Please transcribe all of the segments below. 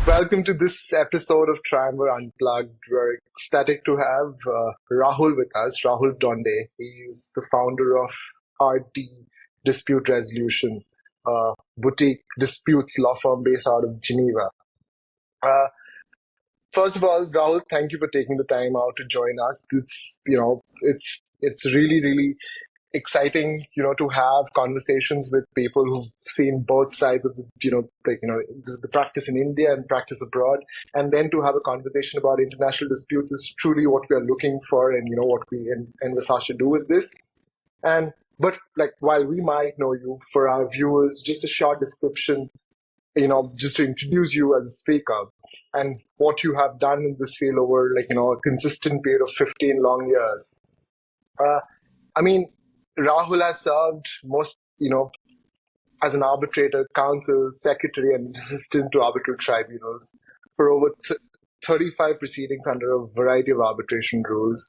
Welcome to this episode of Triumvir Unplugged. We're ecstatic to have Rahul with us, Rahul Donde. He's the founder of RD Dispute Resolution, a boutique disputes law firm based out of Geneva. First of all, Rahul, thank you for taking the time out to join us. It's really, really exciting, to have conversations with people who've seen both sides of the practice in India and practice abroad, and then to have a conversation about international disputes is truly what we are looking for, and what we envisage to do with this. But while we might know you, for our viewers, just a short description, just to introduce you as a speaker and what you have done in this field over a consistent period of 15 long years. Rahul has served as an arbitrator, counsel, secretary, and assistant to arbitral tribunals for over 35 proceedings under a variety of arbitration rules.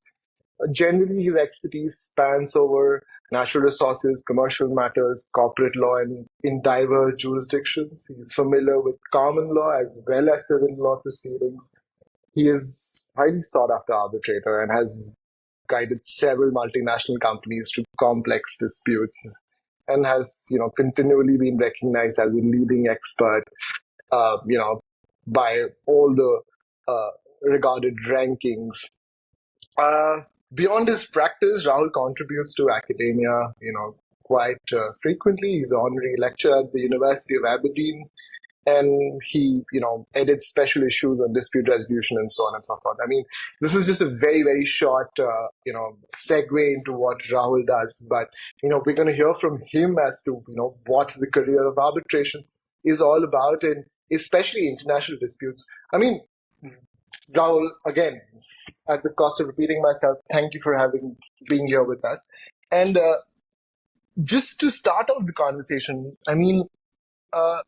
Generally, his expertise spans over natural resources, commercial matters, corporate law, and in diverse jurisdictions. He's familiar with common law as well as civil law proceedings. He is highly sought after arbitrator and has guided several multinational companies through complex disputes, and has continually been recognized as a leading expert by all the regarded rankings. Beyond his practice, Rahul contributes to academia quite frequently. He's an honorary lecturer at the University of Aberdeen, and he edits special issues on dispute resolution and so on and so forth. This is just a very, very short segue into what Rahul does, but we're going to hear from him as to what the career of arbitration is all about, and especially international disputes. Rahul, again, at the cost of repeating myself, thank you for being here with us. And just to start off the conversation,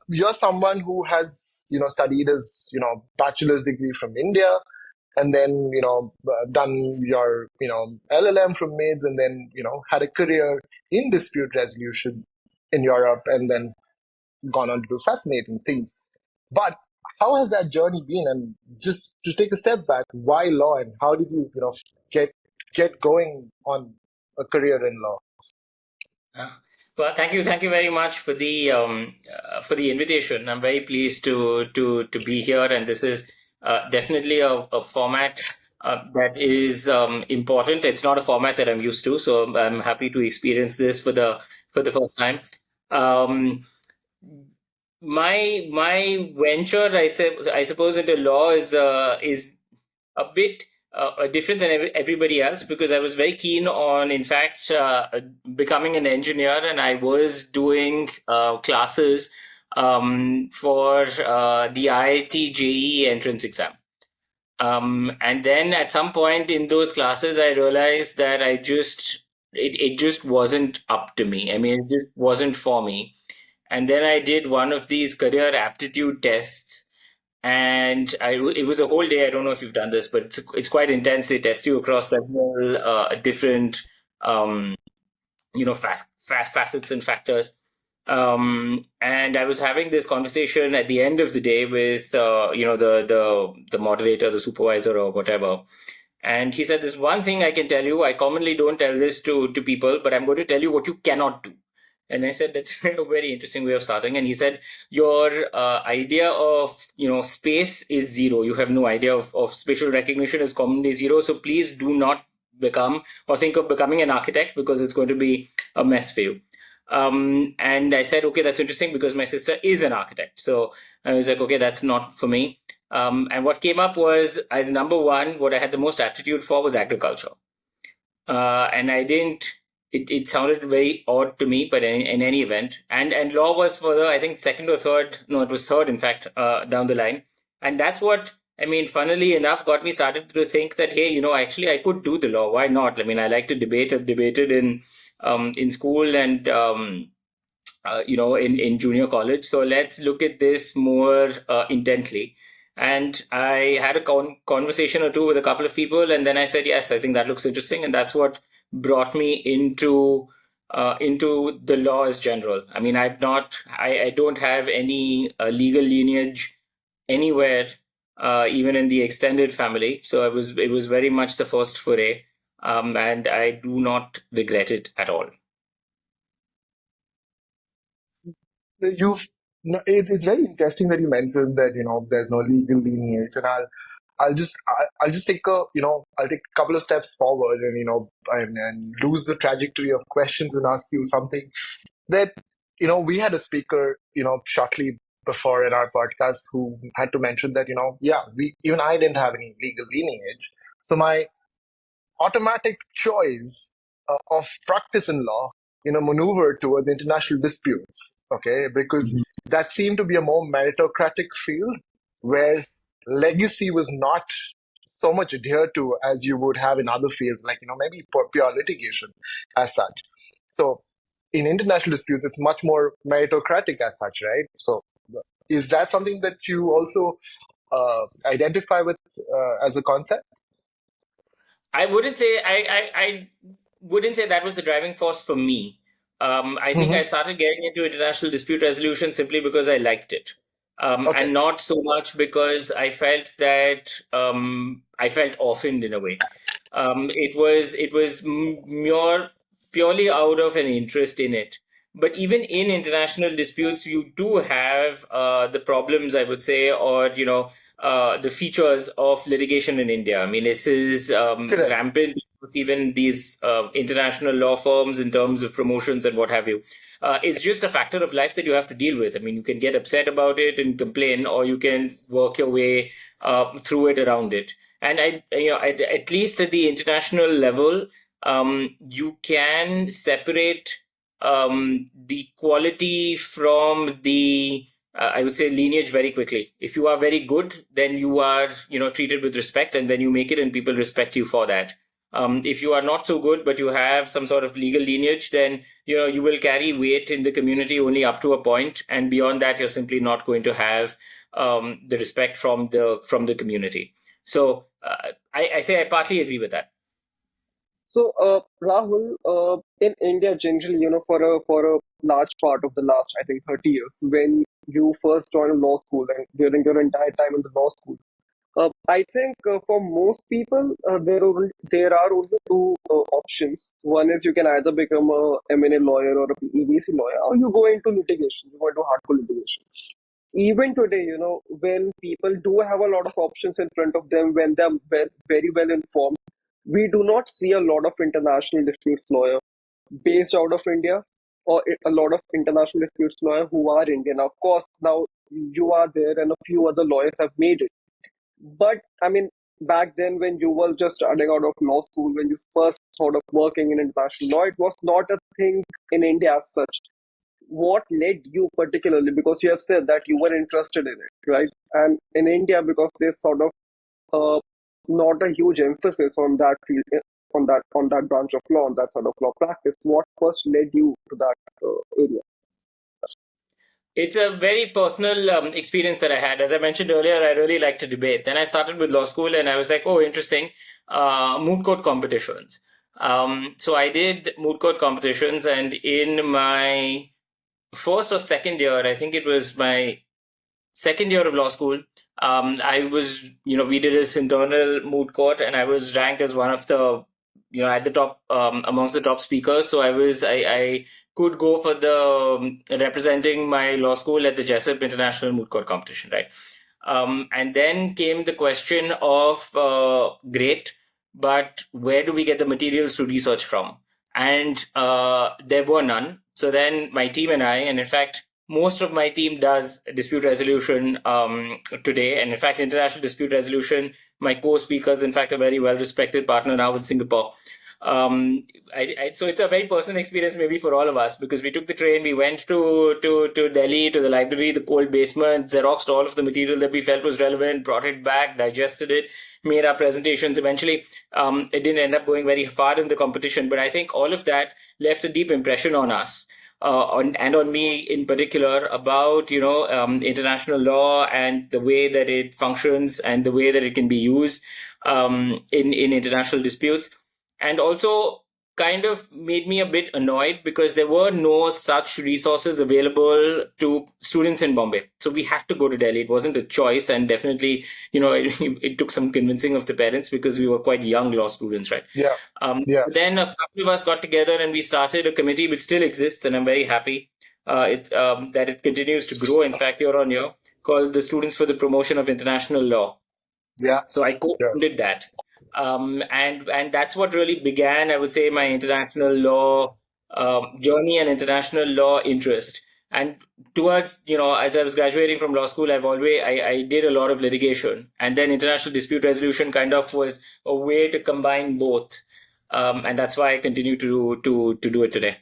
you're someone who has, studied his, bachelor's degree from India, and then, done your, LLM from MIDS, and then, had a career in dispute resolution in Europe, and then gone on to do fascinating things. But how has that journey been? And just to take a step back, why law, and how did you, get going on a career in law? Well, thank you very much for the invitation. I'm very pleased to be here, and this is definitely a format that is important. It's not a format that I'm used to, so I'm happy to experience this for the first time. My venture, I suppose, into law is a bit different than everybody else, because I was very keen on, in fact, becoming an engineer, and I was doing classes for the IIT JEE entrance exam. And then at some point in those classes, I realized that it just wasn't up to me. It just wasn't for me. And then I did one of these career aptitude tests, and it was a whole day. I don't know if you've done this, but it's quite intense. They test you across several different, facets and factors. And I was having this conversation at the end of the day with, the moderator, the supervisor, or whatever. And he said, "There's one thing I can tell you. I commonly don't tell this to people, but I'm going to tell you what you cannot do." And I said, "That's a very interesting way of starting." And he said, "Your idea of, space is zero. You have no idea of spatial recognition is commonly zero. So please do not become or think of becoming an architect, because it's going to be a mess for you." And I said, "Okay, that's interesting, because my sister is an architect." So I was like, "Okay, that's not for me." And what came up was, as number one, what I had the most aptitude for was agriculture. And I didn't... It sounded very odd to me, but in any event, and law was for I think second or third, no, it was third, in fact, down the line. And that's what, funnily enough, got me started to think that, hey, actually I could do the law. Why not? I like to debate. I've debated in school and, in junior college. So let's look at this more intently. And I had a conversation or two with a couple of people, and then I said, yes, I think that looks interesting. And that's what brought me into into the law as general. I mean, I don't have any legal lineage anywhere, even in the extended family. So it was very much the first foray, and I do not regret it at all. You've it's very interesting that you mentioned that there's no legal lineage, and I'll just take I'll take a couple of steps forward and and lose the trajectory of questions and ask you something that we had a speaker shortly before in our podcast who had to mention that yeah, we even I didn't have any legal lineage, so my automatic choice of practice in law, maneuver towards international disputes. Okay, because that seemed to be a more meritocratic field where legacy was not so much adhered to as you would have in other fields, like maybe pure litigation as such. So in international disputes, it's much more meritocratic as such, right? So is that something that you also identify with as a concept? I wouldn't say I wouldn't say that was the driving force for me. I think I Hmm. started getting into international dispute resolution simply because I liked it, Okay. and not so much because I felt orphaned in a way. It was purely out of an interest in it. But even in international disputes, you do have the problems, I would say, or the features of litigation in India. I mean, this is Correct. rampant with even these international law firms in terms of promotions and what have you. It's just a factor of life that you have to deal with. I mean, you can get upset about it and complain, or you can work your way through it, around it. And at least at the international level, you can separate the quality from the I would say lineage very quickly. If you are very good, then you are treated with respect, and then you make it, and people respect you for that. If you are not so good, but you have some sort of legal lineage, then you will carry weight in the community only up to a point, and beyond that, you're simply not going to have the respect from the community. So I say I partly agree with that. So, Rahul, in India, generally, for a large part of the last, I think, 30 years, when you first joined law school and during your entire time in the law school, I think for most people, there are only two options. One is you can either become a M&A lawyer or a EBC lawyer, or you go into litigation. You go into hardcore litigation. Even today, when people do have a lot of options in front of them, when they're very well informed, we do not see a lot of international disputes lawyer based out of India, or a lot of international disputes lawyer who are Indian. Of course, now you are there, and a few other lawyers have made it. But I mean, back then when you were just starting out of law school, when you first thought of working in international law, it was not a thing in India as such. What led you particularly? Because you have said that you were interested in it, right? And in India, because there's sort of uh, not a huge emphasis on that field, on that branch of law, on that sort of law practice. What first led you to that area? It's a very personal experience that I had. As I mentioned earlier, I really like to debate. Then I started with law school, and I was like, oh, interesting, moot court competitions. So I did moot court competitions, and in my first or second year, I think it was my second year of law school, I was, we did this internal moot court, and I was ranked as one of the, at the top, amongst the top speakers. So I could go for the representing my law school at the 𝐿𝐴𝐴𝐻 International Moot Court Competition, right? And then came the question of, great, but where do we get the materials to research from? And there were none. So then my team and I, and in fact, most of my team does dispute resolution today. And in fact, international dispute resolution, my co-speakers, in fact, a very well-respected partner now in Singapore. So it's a very personal experience maybe for all of us, because we took the train, we went to Delhi, to the library, the cold basement, xeroxed all of the material that we felt was relevant, brought it back, digested it, made our presentations. Eventually, it didn't end up going very far in the competition, but I think all of that left a deep impression on us. On me in particular, about international law and the way that it functions and the way that it can be used in international disputes, and also kind of made me a bit annoyed because there were no such resources available to students in Bombay. So we had to go to Delhi. It wasn't a choice, and definitely, it took some convincing of the parents because we were quite young law students, right? Yeah. Yeah. Then a couple of us got together and we started a committee which still exists, and I'm very happy that it continues to grow. In fact, year on year, called the Students for the Promotion of International Law. Yeah. So I co-founded that. And that's what really began, I would say, my international law journey and international law interest. And towards, as I was graduating from law school, I did a lot of litigation. And then international dispute resolution kind of was a way to combine both. And that's why I continue to do it today.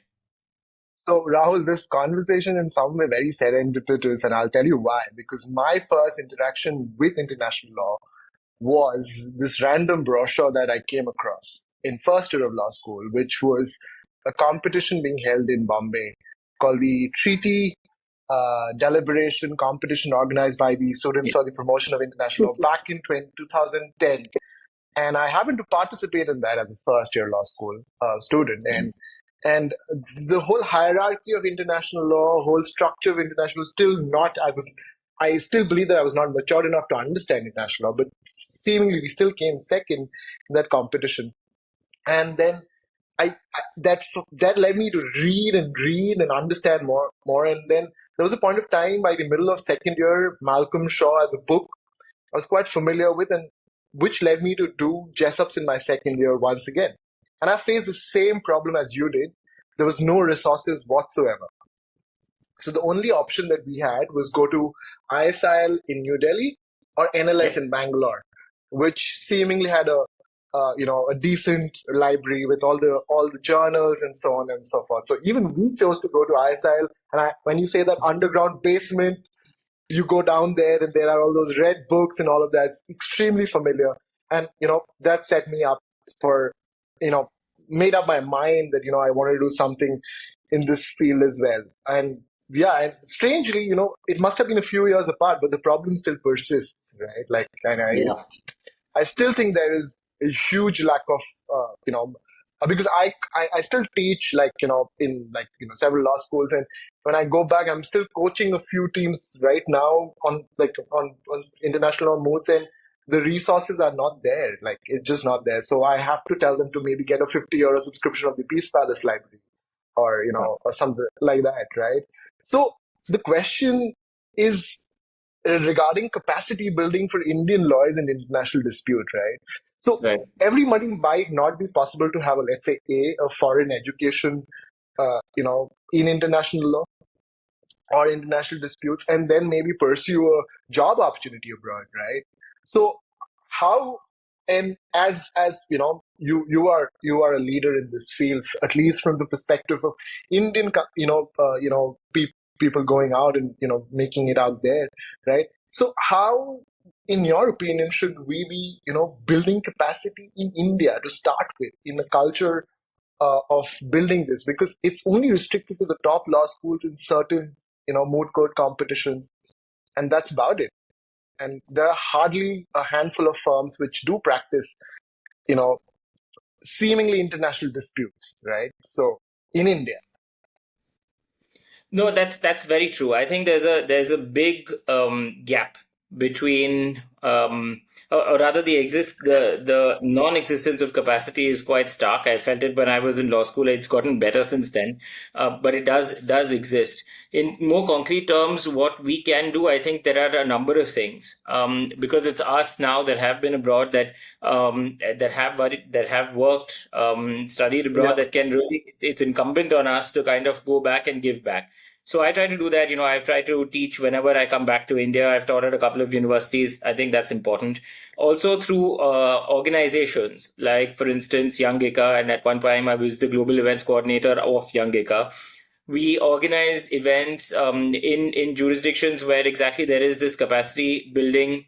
So, Rahul, this conversation in some way very serendipitous, and I'll tell you why. Because my first interaction with international law was this random brochure that I came across in first year of law school, which was a competition being held in Bombay called the Treaty Deliberation Competition organized by the Students for the Promotion of International Law back in 2010. And I happened to participate in that as a first year law school student. And the whole hierarchy of international law, whole structure of international law, I still believe that I was not mature enough to understand international law, but seemingly we still came second in that competition. And then that led me to read and understand more. And then there was a point of time by the middle of second year, Malcolm Shaw as a book I was quite familiar with, and which led me to do Jessups in my second year once again. And I faced the same problem as you did. There was no resources whatsoever. So the only option that we had was go to ISIL in New Delhi or NLS in Bangalore, which seemingly had a decent library with all the journals and so on and so forth. So even we chose to go to ISIL. And when you say that underground basement, you go down there and there are all those red books and all of that. It's extremely familiar. And, that set me up for, made up my mind that, I wanted to do something in this field as well. And and strangely, it must have been a few years apart, but the problem still persists, right? I still think there is a huge lack of, because I still teach in several law schools, and when I go back, I'm still coaching a few teams right now on international law moods, and the resources are not there. It's just not there. So I have to tell them to maybe get a 50-euro subscription of the Peace Palace library, or or something like that, right? So the question is regarding capacity building for Indian lawyers in international dispute, right? So everybody might not be possible to have let's say a foreign education, in international law or international disputes, and then maybe pursue a job opportunity abroad, right? So how, and as you are a leader in this field, at least from the perspective of Indian, people going out and making it out there, right? So how, in your opinion, should we be building capacity in India to start with, in the culture of building this? Because it's only restricted to the top law schools in certain moot court competitions, and that's about it. And there are hardly a handful of firms which do practice seemingly international disputes, right? So in India. No, that's very true. I think there's a big gap between, or rather, the non-existence of capacity is quite stark. I felt it when I was in law school. It's gotten better since then, but it does exist. In more concrete terms, what we can do, I think there are a number of things. Because it's us now that have been abroad, that have worked, studied abroad, that can really, it's incumbent on us to kind of go back and give back. So I try to do that. I've tried to teach whenever I come back to India. I've taught at a couple of universities. I think that's important. Also through organizations, like, for instance, 𝐂𝐸𝐤𝐸𝐿, and at one time I was the global events coordinator of 𝐂𝐸𝐤𝐸𝐿. We organize events in jurisdictions where exactly there is this capacity building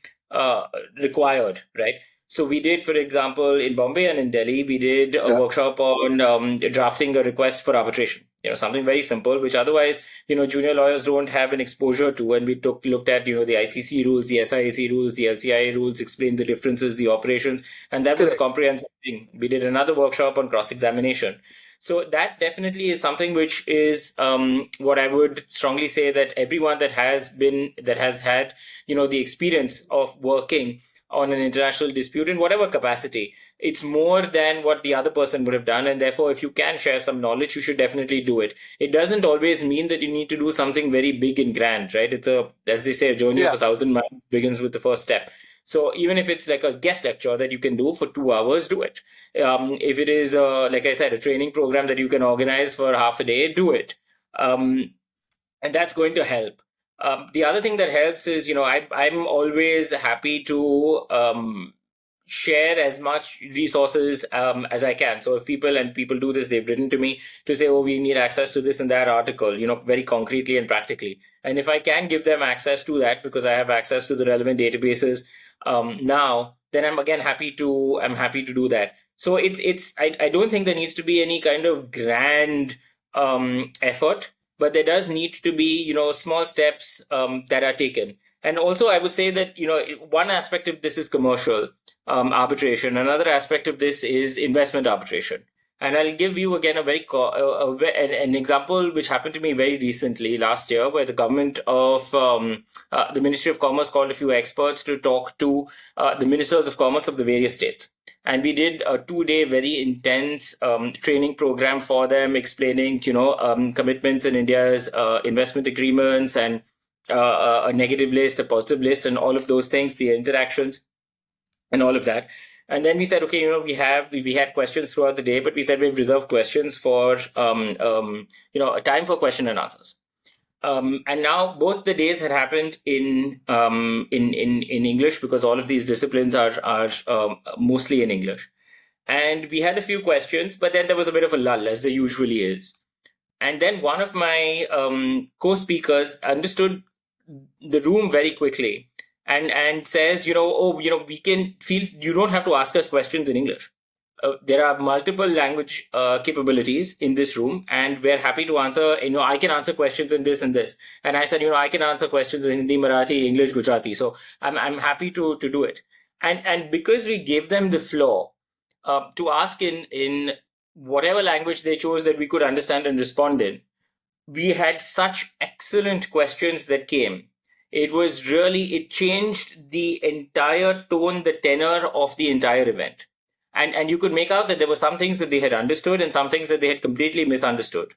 required, right? So we did, for example, in Bombay and in Delhi, we did a workshop on drafting a request for arbitration. something very simple, which otherwise, junior lawyers don't have an exposure to. And we looked at, the ICC rules, the SIAC rules, the LCIA rules, explained the differences, the operations, and that was a Correct. comprehensive thing. We did another workshop on cross-examination. So that definitely is something which is what I would strongly say that everyone that has had, the experience of working on an international dispute in whatever capacity, it's more than what the other person would have done. And therefore, if you can share some knowledge, you should definitely do it. It doesn't always mean that you need to do something very big and grand, right? It's as they say, a journey of 1,000 miles begins with the first step. So even if it's like a guest lecture that you can do for 2 hours, do it. If it is, like I said, a training program that you can organize for half a day, do it. And that's going to help. The other thing that helps is, I'm always happy to share as much resources as I can. So if people do this, they've written to me to say, oh, we need access to this and that article, very concretely and practically. And if I can give them access to that because I have access to the relevant databases now, then I'm again happy to do that. So I don't think there needs to be any kind of grand effort, but there does need to be, small steps that are taken. And also I would say that, one aspect of this is commercial arbitration. Another aspect of this is investment arbitration. And I'll give you again an example which happened to me very recently last year, where the government of the Ministry of Commerce called a few experts to talk to the ministers of commerce of the various states. And we did a 2-day very intense training program for them, explaining, commitments in India's investment agreements and a negative list, a positive list, and all of those things, the interactions and all of that. And then we said, okay, we had questions throughout the day, but we said we've reserved questions for, a time for question and answers. And now both the days had happened in English, because all of these disciplines are mostly in English. And we had a few questions, but then there was a bit of a lull, as there usually is. And then one of my co-speakers understood the room very quickly and says, we can feel you don't have to ask us questions in English. There are multiple language capabilities in this room, and we're happy to answer. I can answer questions in this and this. And I said, I can answer questions in Hindi, Marathi, English, Gujarati. So I'm happy to do it. And because we gave them the floor to ask in whatever language they chose that we could understand and respond in, we had such excellent questions that came. It changed the entire tone, the tenor of the entire event. And you could make out that there were some things that they had understood and some things that they had completely misunderstood.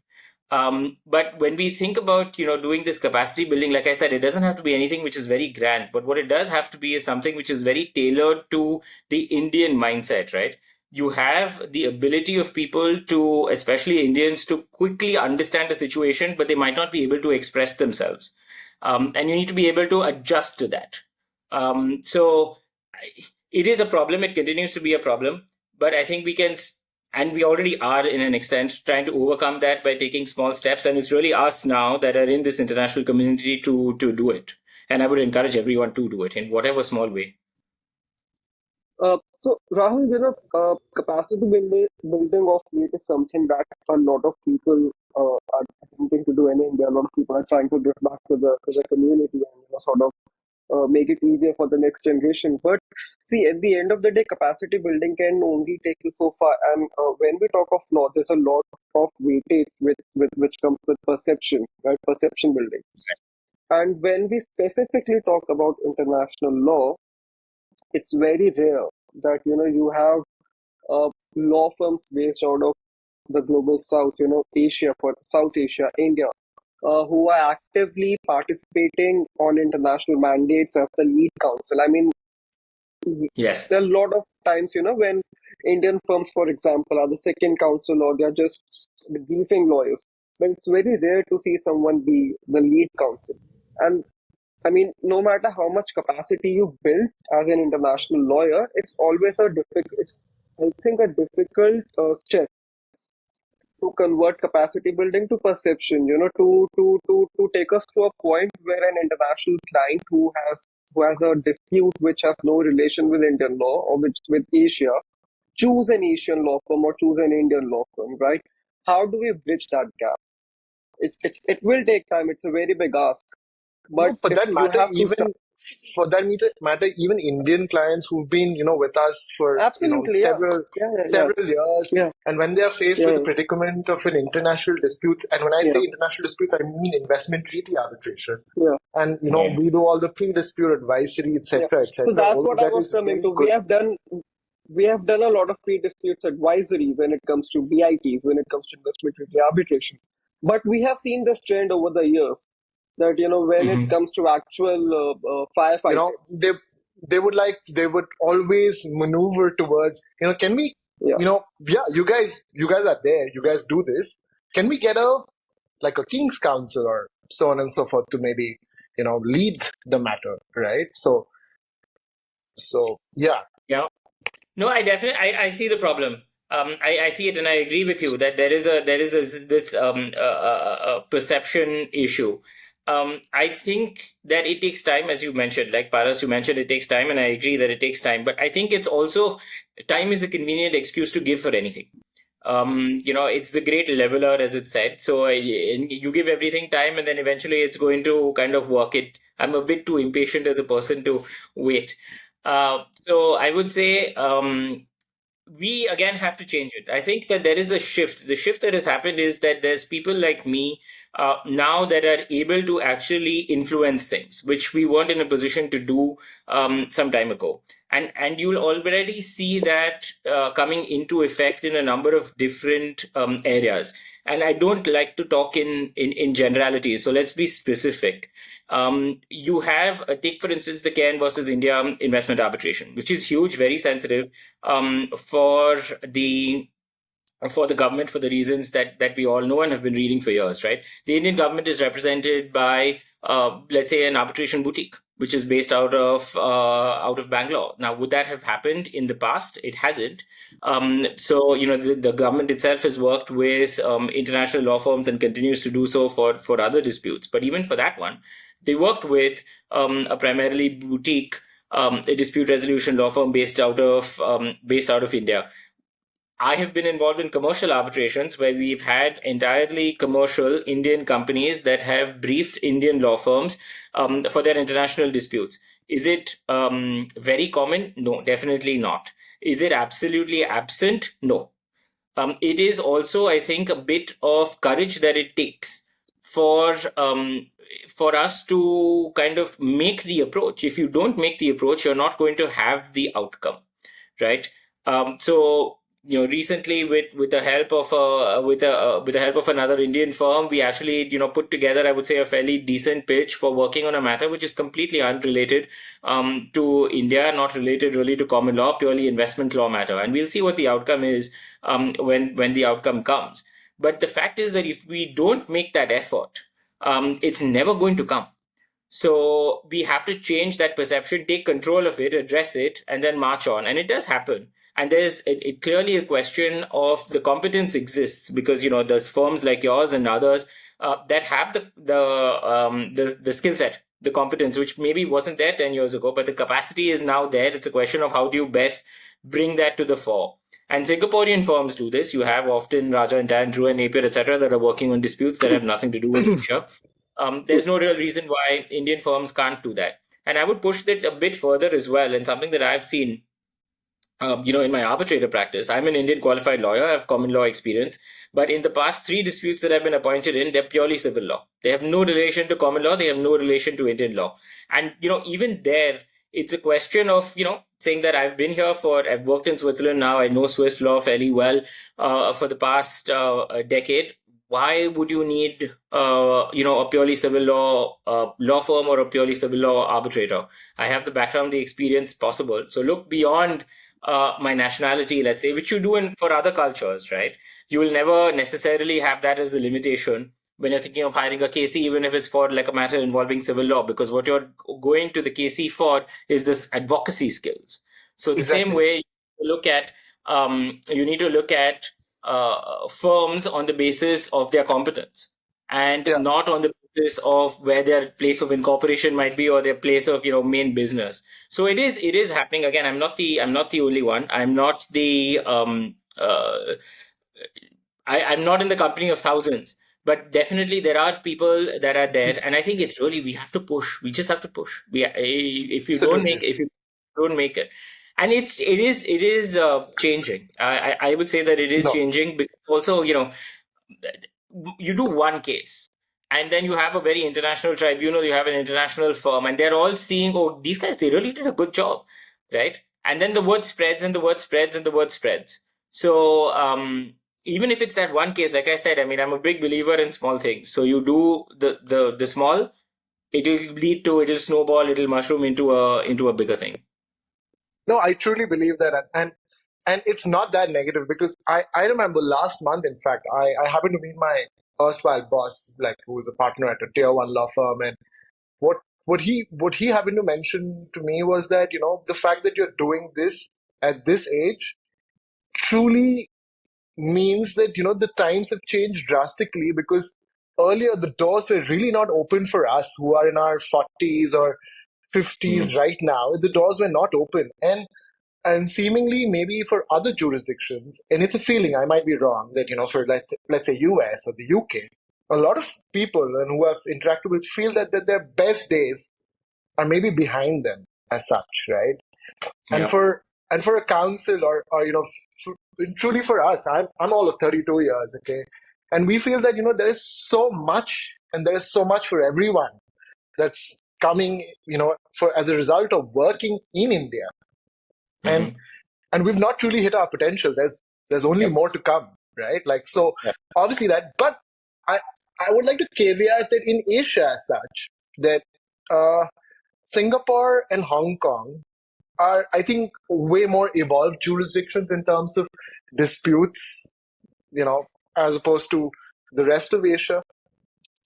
But when we think about, doing this capacity building, like I said, it doesn't have to be anything which is very grand, but what it does have to be is something which is very tailored to the Indian mindset, right? You have the ability of people to, especially Indians, to quickly understand a situation, but they might not be able to express themselves. And you need to be able to adjust to that. So it is a problem. It continues to be a problem. But I think we can, and we already are in an extent, trying to overcome that by taking small steps. And it's really us now that are in this international community to do it. And I would encourage everyone to do it in whatever small way. So Rahul, capacity building of late is something that a lot of people are attempting to do in India. A lot of people are trying to give back to the community and sort of make it easier for the next generation. But see, at the end of the day, capacity building can only take you so far. And when we talk of law, there's a lot of weightage which comes with perception, right? Perception building. And when we specifically talk about international law, it's very rare that you have law firms based out of the global south, Asia, for South Asia, India, who are actively participating on international mandates as the lead counsel. I mean, yes, there are a lot of times, when Indian firms, for example, are the second counsel or they're just the briefing lawyers. But it's very rare to see someone be the lead counsel. And I mean, no matter how much capacity you build as an international lawyer, it's always a difficult step to convert capacity building to perception. To take us to a point where an international client who has a dispute which has no relation with Indian law or with Asia, choose an Asian law firm or choose an Indian law firm, right? How do we bridge that gap? it will take time. It's a very big ask, but No, for if that you matter, have to start. even even Indian clients who've been, with us for, Absolutely, yeah, yeah, several years, yeah, and when they are faced yeah, with yeah, the predicament of an international disputes, and when I yeah, say international disputes, I mean investment treaty arbitration, yeah, and Yeah. we do all the pre-dispute advisory, yeah. etc., So etc. that's All what of I that was is coming very to. good. We have done a lot of pre-disputes advisory when it comes to BITs, when it comes to investment treaty arbitration. But we have seen this trend over the years that when it Mhm. comes to actual You firefighting, know, they would always maneuver towards, can we, yeah, yeah, you guys are there, you guys do this. Can we get a king's counsel or so on and so forth to maybe, lead the matter, right? So yeah. Yeah. No, I definitely I see the problem. I see it and I agree with you that there is this perception issue. I think that it takes time, as you mentioned, like Paras, you mentioned it takes time, and I agree that it takes time. But I think it's also time is a convenient excuse to give for anything. It's the great leveler, as it said. So you give everything time, and then eventually it's going to kind of work it. I'm a bit too impatient as a person to wait. So I would say we again have to change it. I think that there is a shift. The shift that has happened is that there's people like me now that are able to actually influence things, which we weren't in a position to do some time ago. And you'll already see that coming into effect in a number of different areas. And I don't like to talk in generalities. So let's be specific. You have take for instance the Cairn versus India investment arbitration, which is huge, very sensitive for the government for the reasons that we all know and have been reading for years, right? The Indian government is represented by, let's say, an arbitration boutique, which is based out of Bangalore. Now, would that have happened in the past? It hasn't. So, the government itself has worked with international law firms and continues to do so for other disputes. But even for that one, they worked with a primarily boutique a dispute resolution law firm based out of India. I have been involved in commercial arbitrations where we've had entirely commercial Indian companies that have briefed Indian law firms for their international disputes. Is it very common? No, definitely not. Is it absolutely absent? No. It is also, I think, a bit of courage that it takes for us to kind of make the approach. If you don't make the approach, you're not going to have the outcome, right? So recently with the help of with the help of another Indian firm, we actually put together, I would say, a fairly decent pitch for working on a matter which is completely unrelated to India, not related really to common law, purely investment law matter, and we'll see what the outcome is when the outcome comes. But the fact is that if we don't make that effort, it's never going to come. So we have to change that perception, take control of it, address it, and then march on. And it does happen. And there's it clearly a question of the competence exists because there's firms like yours and others that have the skill set, the competence, which maybe wasn't there 10 years ago, but the capacity is now there. It's a question of how do you best bring that to the fore. And Singaporean firms do this. You have often Raja and Tan, Drew and Napier, etc., that are working on disputes that have nothing to do with Asia. There's no real reason why Indian firms can't do that. And I would push that a bit further as well. And something that I've seen, in my arbitrator practice, I'm an Indian qualified lawyer, I have common law experience. But in the past 3 disputes that I've been appointed in, they're purely civil law. They have no relation to common law. They have no relation to Indian law. And, even there, it's a question of, saying that I've worked in Switzerland now. I know Swiss law fairly well for the past decade. Why would you need, a purely civil law firm or a purely civil law arbitrator? I have the background, the experience possible. So look beyond my nationality, let's say, which you do for other cultures, right? You will never necessarily have that as a limitation when you're thinking of hiring a KC, even if it's for like a matter involving civil law, because what you're going to the KC for is this advocacy skills. So the same Exactly. way you need to look at firms on the basis of their competence and Yeah. not on the basis of where their place of incorporation might be or their place of main business. So it is happening. Again, I'm not the only one. I'm not the I'm not in the company of thousands, But definitely there are people that are there, and I think it's really, we have to push. We just have to push. Absolutely. If you don't make it, and it is changing. I would say that it is No. changing, because also, you do one case, and then you have a very international tribunal, you have an international firm, and they're all seeing, oh, these guys, they really did a good job, right? And then the word spreads, and the word spreads, and the word spreads. So even if it's that one case, like I said, I mean, I'm a big believer in small things. So you do the small, it'll snowball, it'll mushroom into a bigger thing. No, I truly believe that, and it's not that negative, because I remember last month, in fact, I happened to meet my erstwhile boss, like, who was a partner at a tier one law firm, and what he happened to mention to me was that, the fact that you're doing this at this age truly means that, the times have changed drastically, because earlier the doors were really not open for us who are in our 40s or 50s right now. The doors were not open, and seemingly maybe for other jurisdictions, and it's a feeling, I might be wrong, that, for let's say US or the UK, a lot of people and who have interacted with feel that their best days are maybe behind them as such, right? And Yeah. for a council, or truly for us, I'm all of 32 years, okay, and we feel that, there is so much, and there is so much for everyone that's coming, for as a result of working in India, and Mhm. and we've not truly hit our potential. There's only Yep. more to come, right? Like, so Yeah. obviously that, but I would like to caveat that in Asia as such, that uh, Singapore and Hong Kong are, I think, way more evolved jurisdictions in terms of disputes, as opposed to the rest of Asia,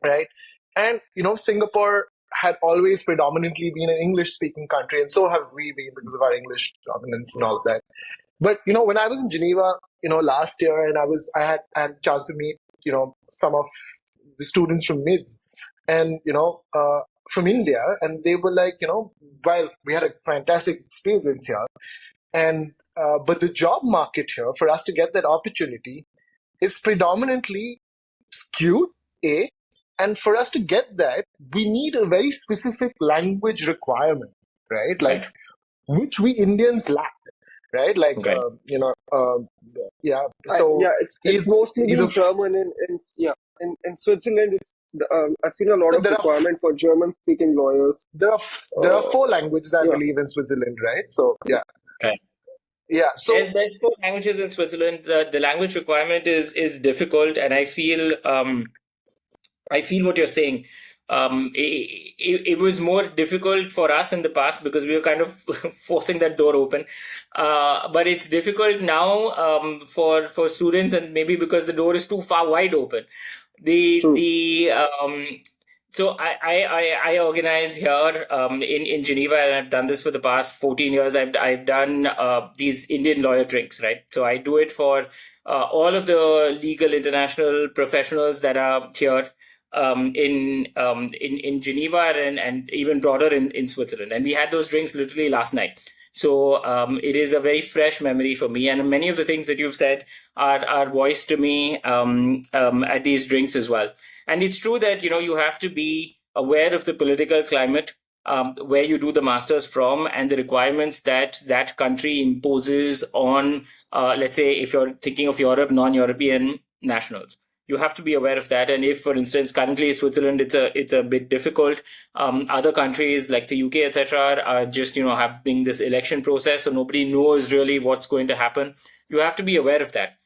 right? And, Singapore had always predominantly been an English speaking country, and so have we been, because of our English dominance and all of that. But, when I was in Geneva, last year, and I had a chance to meet, some of the students from MIDS, and, from India, and they were like, while we had a fantastic experience here, and but the job market here, for us to get that opportunity, is predominantly skewed, and for us to get that, we need a very specific language requirement, right? Like, Right. which we Indians lack, right? Like, Right. yeah. So it's mostly either been German in Switzerland. I've seen a lot of there are requirement for German speaking lawyers. there are Uh, 4 languages, I yeah, believe, in Switzerland, right? So Right. yeah. So There's 4 languages in Switzerland. The language requirement is difficult, and I feel what you're saying. It was more difficult for us in the past because we were kind of forcing that door open. But it's difficult now for students, and maybe because the door is too far wide open. true. The So I organize here in Geneva, and I've done this for the past 14 years. I've done these Indian lawyer drinks, right? So I do it for all of the legal international professionals that are here in Geneva, and even broader in Switzerland. And we had those drinks literally last night. So it is a very fresh memory for me, and many of the things that you've said are voiced to me at these drinks as well. And it's true that you have to be aware of the political climate where you do the masters from, and the requirements that that country imposes on, let's say, if you're thinking of Europe, non-European nationals. You have to be aware of that. And if, for instance, currently Switzerland, it's a bit difficult. Other countries like the UK, etc., are just having this election process, so nobody knows really what's going to happen. You have to be aware of that.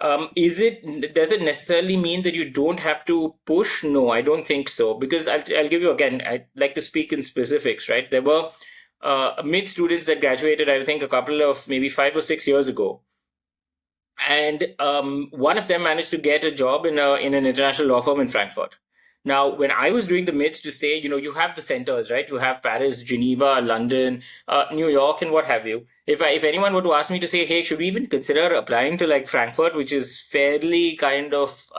Does it necessarily mean that you don't have to push? No, I don't think so. Because I'll give you again, I'd like to speak in specifics, right? There were mid students that graduated, I think, a couple of maybe 5 or 6 years ago. And one of them managed to get a job in an international law firm in Frankfurt. Now, when I was doing the midst to say, you have the centers, right? You have Paris, Geneva, London, New York, and what have you. If anyone were to ask me to say, hey, should we even consider applying to like Frankfurt, which is fairly kind of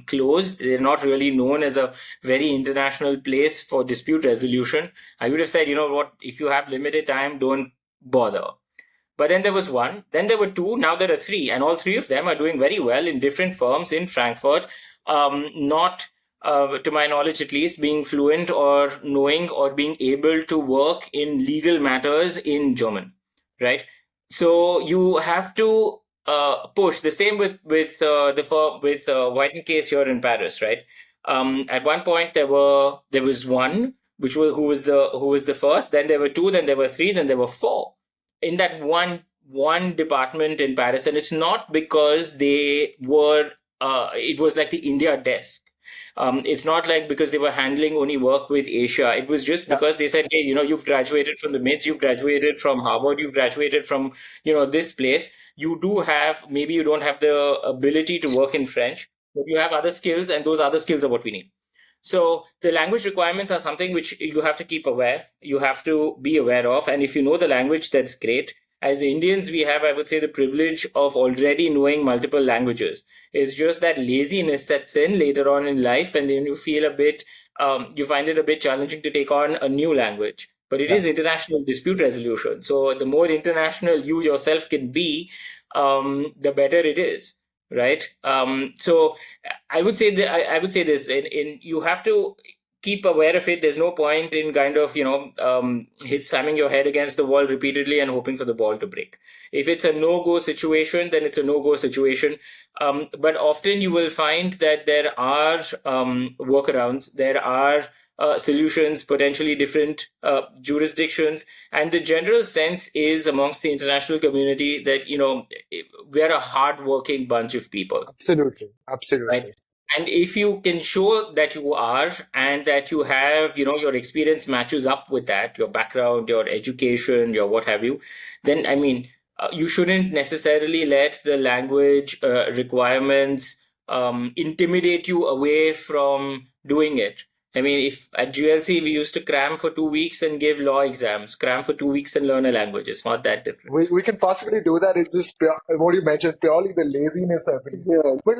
closed? They're not really known as a very international place for dispute resolution. I would have said, you know what, if you have limited time, don't bother. But then there was one, then there were two, now there are three, and all three of them are doing very well in different firms in Frankfurt. not, to my knowledge at least, being fluent or knowing or being able to work in legal matters in German, right? So you have to push the same with Whiten case here in Paris, right? At one point there was one who was the first, then there were two, then there were three, then there were four in that one department in Paris, and it's not because they were it was like the India desk. It's not like because they were handling only work with Asia. It was just because they said, hey, you've graduated from the MITS, you've graduated from Harvard, you've graduated from, this place. You do have, maybe you don't have the ability to work in French, but you have other skills, and those other skills are what we need. So the language requirements are something which you have to keep aware. You have to be aware of. And if you know the language, that's great. As Indians, we have, I would say, the privilege of already knowing multiple languages. It's just that laziness sets in later on in life, and then you feel you find it a bit challenging to take on a new language. But it is international dispute resolution. So the more international you yourself can be, the better it is. Right. So I would say I would say this, you have to keep aware of it. There's no point in kind of, slamming your head against the wall repeatedly and hoping for the ball to break. If it's a no-go situation, then it's a no-go situation. But often you will find that there are workarounds. There are solutions, potentially different jurisdictions. And the general sense is amongst the international community that, we are a hardworking bunch of people. Absolutely. Absolutely. Right? And if you can show that you are, and that you have, your experience matches up with that, your background, your education, your what have you, then, I mean, you shouldn't necessarily let the language requirements intimidate you away from doing it. I mean, if at GLC we used to cram for 2 weeks and give law exams, cram for 2 weeks and learn a language. It's not that different. We can possibly do that. It's just what you mentioned, purely the laziness of it. Yeah. But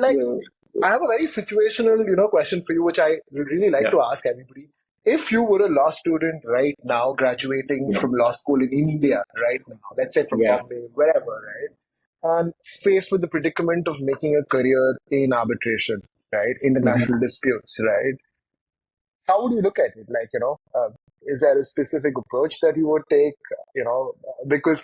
I have a very situational, question for you, which I would really like to ask everybody. If you were a law student right now, graduating from law school in India right now, let's say from Bombay, wherever, right, and faced with the predicament of making a career in arbitration, right, international disputes, right, how would you look at it? Is there a specific approach that you would take? Because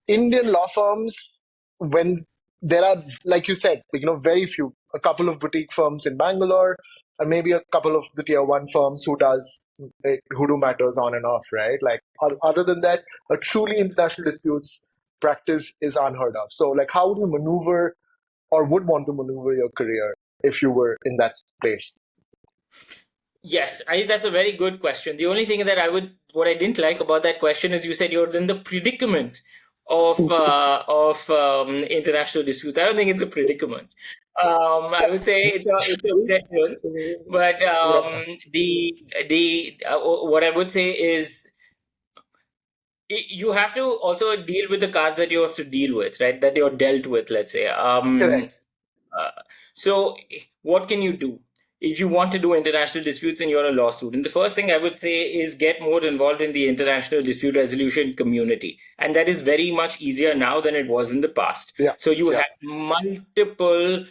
Indian law firms, when there are, like you said, very few, a couple of boutique firms in Bangalore, and maybe a couple of the tier one firms who do matters on and off, right? Like other than that, a truly international disputes practice is unheard of. So, how would you maneuver, or would want to maneuver your career if you were in that place? Yes, I think that's a very good question. The only thing that what I didn't like about that question is you said you're in the predicament of international disputes. I don't think it's a predicament. I would say it's a question. But what I would say is you have to also deal with the cards that you have to deal with, right? That you're dealt with, let's say. Correct. So what can you do? If you want to do international disputes and you're a law student, the first thing I would say is get more involved in the international dispute resolution community. And that is very much easier now than it was in the past. Yeah. So you have multiple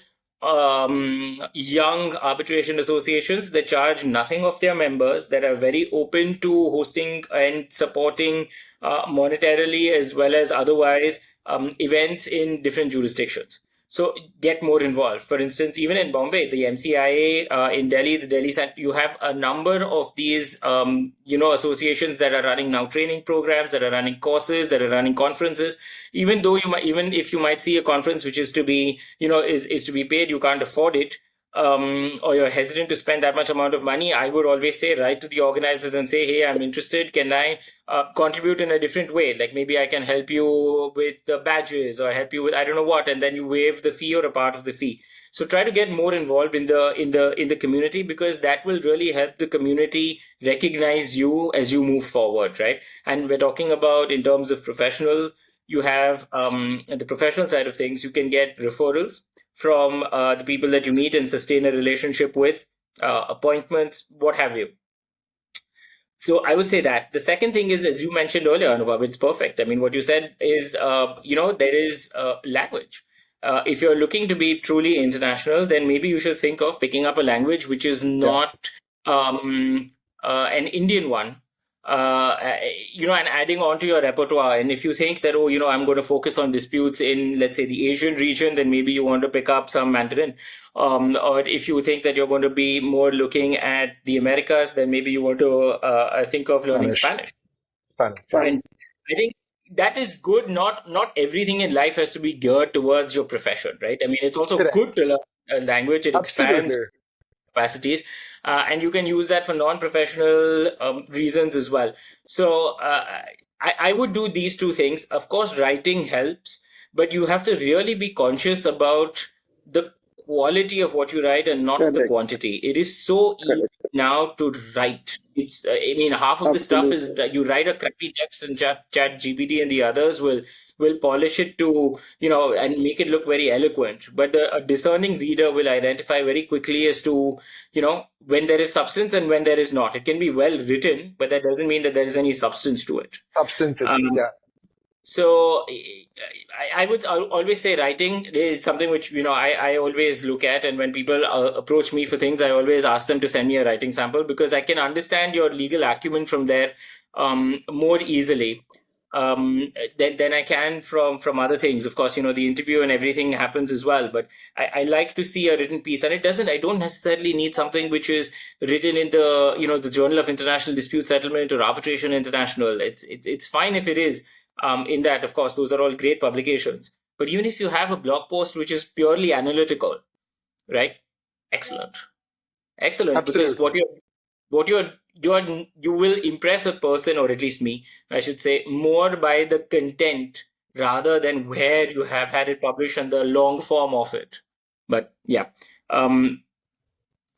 young arbitration associations that charge nothing of their members, that are very open to hosting and supporting monetarily as well as otherwise events in different jurisdictions. So get more involved. For instance, even in Bombay, the MCIA in Delhi, the Delhi Center, you have a number of these, associations that are running now training programs, that are running courses, that are running conferences. Even if you might see a conference which is to be, is to be paid, you can't afford it. Or you're hesitant to spend that much amount of money, I would always say, write to the organizers and say, hey, I'm interested. Can I contribute in a different way? Like maybe I can help you with the badges or help you with, I don't know what, and then you waive the fee or a part of the fee. So try to get more involved in the community, because that will really help the community recognize you as you move forward, right? And we're talking about in terms of professional, you have the professional side of things, you can get referrals from the people that you meet and sustain a relationship with, appointments, what have you. So I would say that. The second thing is, as you mentioned earlier, Anubhab, it's perfect. I mean, what you said is, there is language. if you're looking to be truly international, then maybe you should think of picking up a language which is not an Indian one, and adding on to your repertoire. And if you think that, I'm going to focus on disputes in, let's say, the Asian region, then maybe you want to pick up some Mandarin. Or if you think that you're going to be more looking at the Americas, then maybe you want to think of learning Spanish. And I think that is good. Not everything in life has to be geared towards your profession, right? I mean, it's also good to learn a language. It expands capacities, and you can use that for non-professional reasons as well. So I would do these two things. Of course, writing helps, but you have to really be conscious about the quality of what you write and not the quantity. It is so easy now to write. It's half of the stuff is that you write a crappy text and chat GPT and the others will polish it to, and make it look very eloquent. But a discerning reader will identify very quickly as to, when there is substance and when there is not. It can be well written, but that doesn't mean that there is any substance to it. So I would always say writing is something which, I always look at. And when people approach me for things, I always ask them to send me a writing sample, because I can understand your legal acumen from there more easily than I can from other things. Of course, the interview and everything happens as well. But I like to see a written piece. And I don't necessarily need something which is written in the, the Journal of International Dispute Settlement or Arbitration International. It's fine if it is. In that, of course, those are all great publications. But even if you have a blog post which is purely analytical, right? Excellent. Absolutely. Because you will impress a person, or at least me, I should say, more by the content rather than where you have had it published and the long form of it. But yeah, a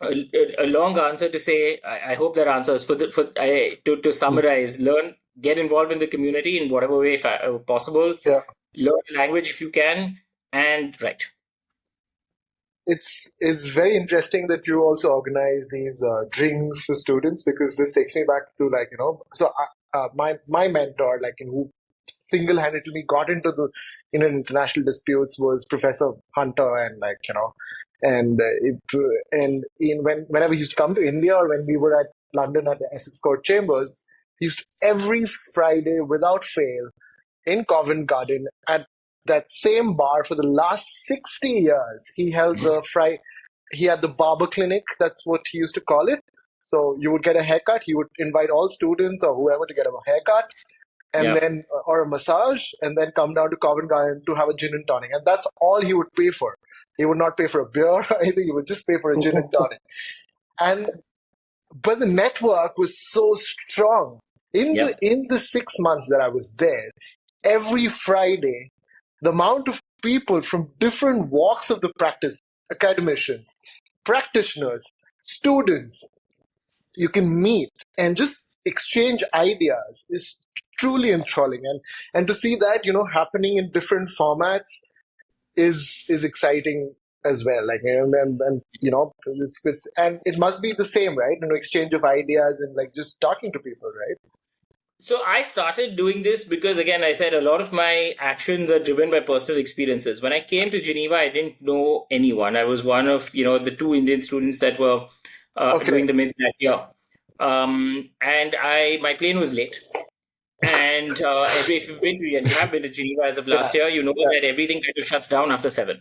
long answer to say. I hope that answers to summarize. Get involved in the community in whatever way possible. Learn a language if you can, and write. It's very interesting that you also organize these drinks for students, because this takes me back to my mentor, who single-handedly got into the international disputes was Professor Hunter, and whenever he used to come to India, or when we were at London at the Essex Court Chambers, he used to, every Friday without fail, in Covent Garden at that same bar for the last 60 years, he held he had the barber clinic. That's what he used to call it. So you would get a haircut. He would invite all students or whoever to get a haircut, and then or a massage, and then come down to Covent Garden to have a gin and tonic. And that's all he would pay for. He would not pay for a beer or anything. He would just pay for a gin and tonic. But the network was so strong. In the 6 months that I was there, every Friday, the amount of people from different walks of the practice, academicians, practitioners, students, you can meet and just exchange ideas is truly enthralling. And to see that, happening in different formats is exciting as well. And it must be the same, right? Exchange of ideas and just talking to people, right? So I started doing this because, again, I said a lot of my actions are driven by personal experiences. When I came to Geneva, I didn't know anyone. I was one of, the 2 Indian students that were doing the mid that year. And my plane was late. And if you've been to, and you have been to Geneva as of last year, you know that everything kind of shuts down after 7.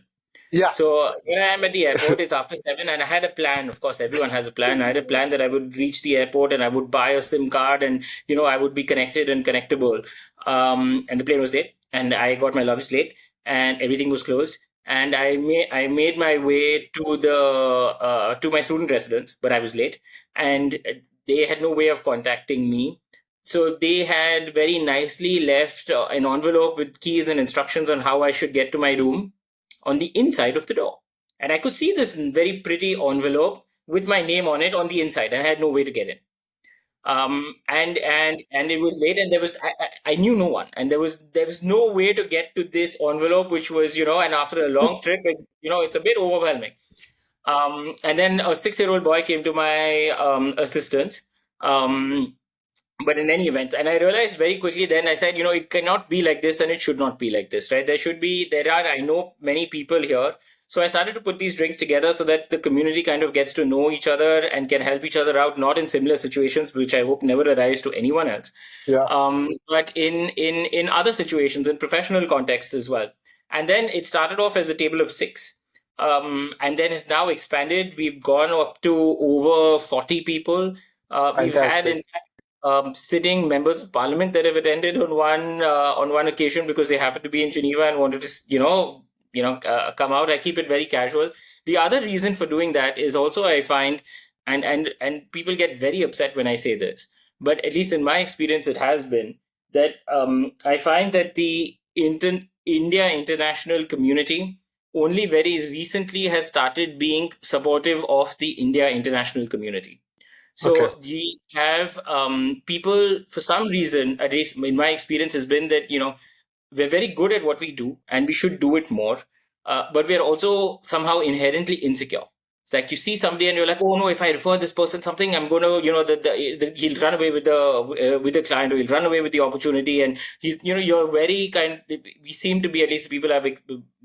Yeah. So when I am at the airport, it's after 7, and I had a plan. Of course, everyone has a plan. I had a plan that I would reach the airport and I would buy a SIM card, and I would be connected and connectable. And the plane was late, and I got my luggage late, and everything was closed. And I made my way to my student residence, but I was late, and they had no way of contacting me. So they had very nicely left an envelope with keys and instructions on how I should get to my room on the inside of the door. And I could see this very pretty envelope with my name on it on the inside, and I had no way to get in. And it was late, and I knew no one, and there was no way to get to this envelope, which was, and after a long trip, it's a bit overwhelming. And then a 6-year-old boy came to my assistance. But in any event, and I realized very quickly then, I said, it cannot be like this and it should not be like this, right? I know many people here. So I started to put these drinks together so that the community kind of gets to know each other and can help each other out, not in similar situations, which I hope never arise to anyone else. Yeah. But in other situations, in professional contexts as well. And then it started off as a table of six. And then it's now expanded. We've gone up to over 40 people. We've had, Fantastic. in sitting members of parliament that have attended on one occasion because they happened to be in Geneva and wanted to come out. I keep it very casual. The other reason for doing that is also, I find, and people get very upset when I say this, but at least in my experience, it has been that I find that the India international community only very recently has started being supportive of the India international community. Okay. So we have people, for some reason, at least in my experience, has been that, we're very good at what we do and we should do it more. But we're also somehow inherently insecure. It's like you see somebody and you're like, oh no, if I refer this person something, I'm going to, he'll run away with the client, or he'll run away with the opportunity. And you're very we seem to be, at least the people I've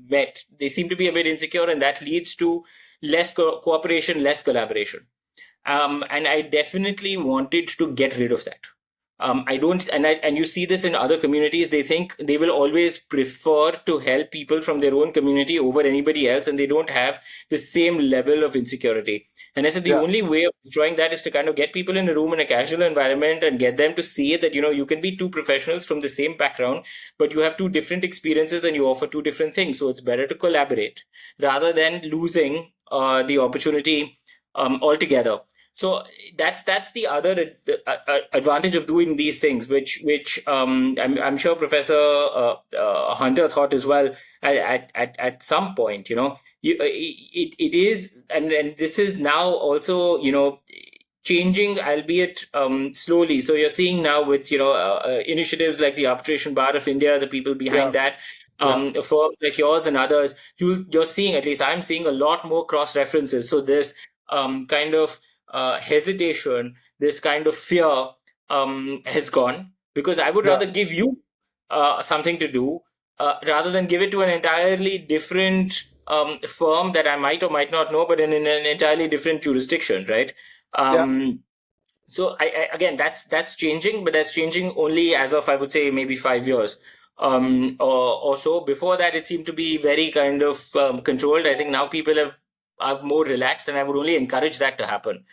met, they seem to be a bit insecure, and that leads to less cooperation, less collaboration. And I definitely wanted to get rid of that. I don't, and you see this in other communities. They think they will always prefer to help people from their own community over anybody else, and they don't have the same level of insecurity. And I said the only way of destroying that is to kind of get people in a room in a casual environment and get them to see that you can be two professionals from the same background, but you have two different experiences and you offer two different things. So it's better to collaborate rather than losing the opportunity altogether. So that's the other advantage of doing these things, which I'm sure Professor Hunter thought as well at some point. It is, and this is now also changing, albeit slowly. So you're seeing now with initiatives like the Arbitration Bar of India, the people behind that. Firms like yours and others, you're seeing, at least I'm seeing, a lot more cross references. So this kind of hesitation, this kind of fear has gone, because I would rather give you something to do rather than give it to an entirely different firm that I might or might not know, but in an entirely different jurisdiction, right? So again, that's changing, but that's changing only as of, I would say, maybe 5 years or so. Before that, it seemed to be very kind of controlled. I think now people are more relaxed, and I would only encourage that to happen.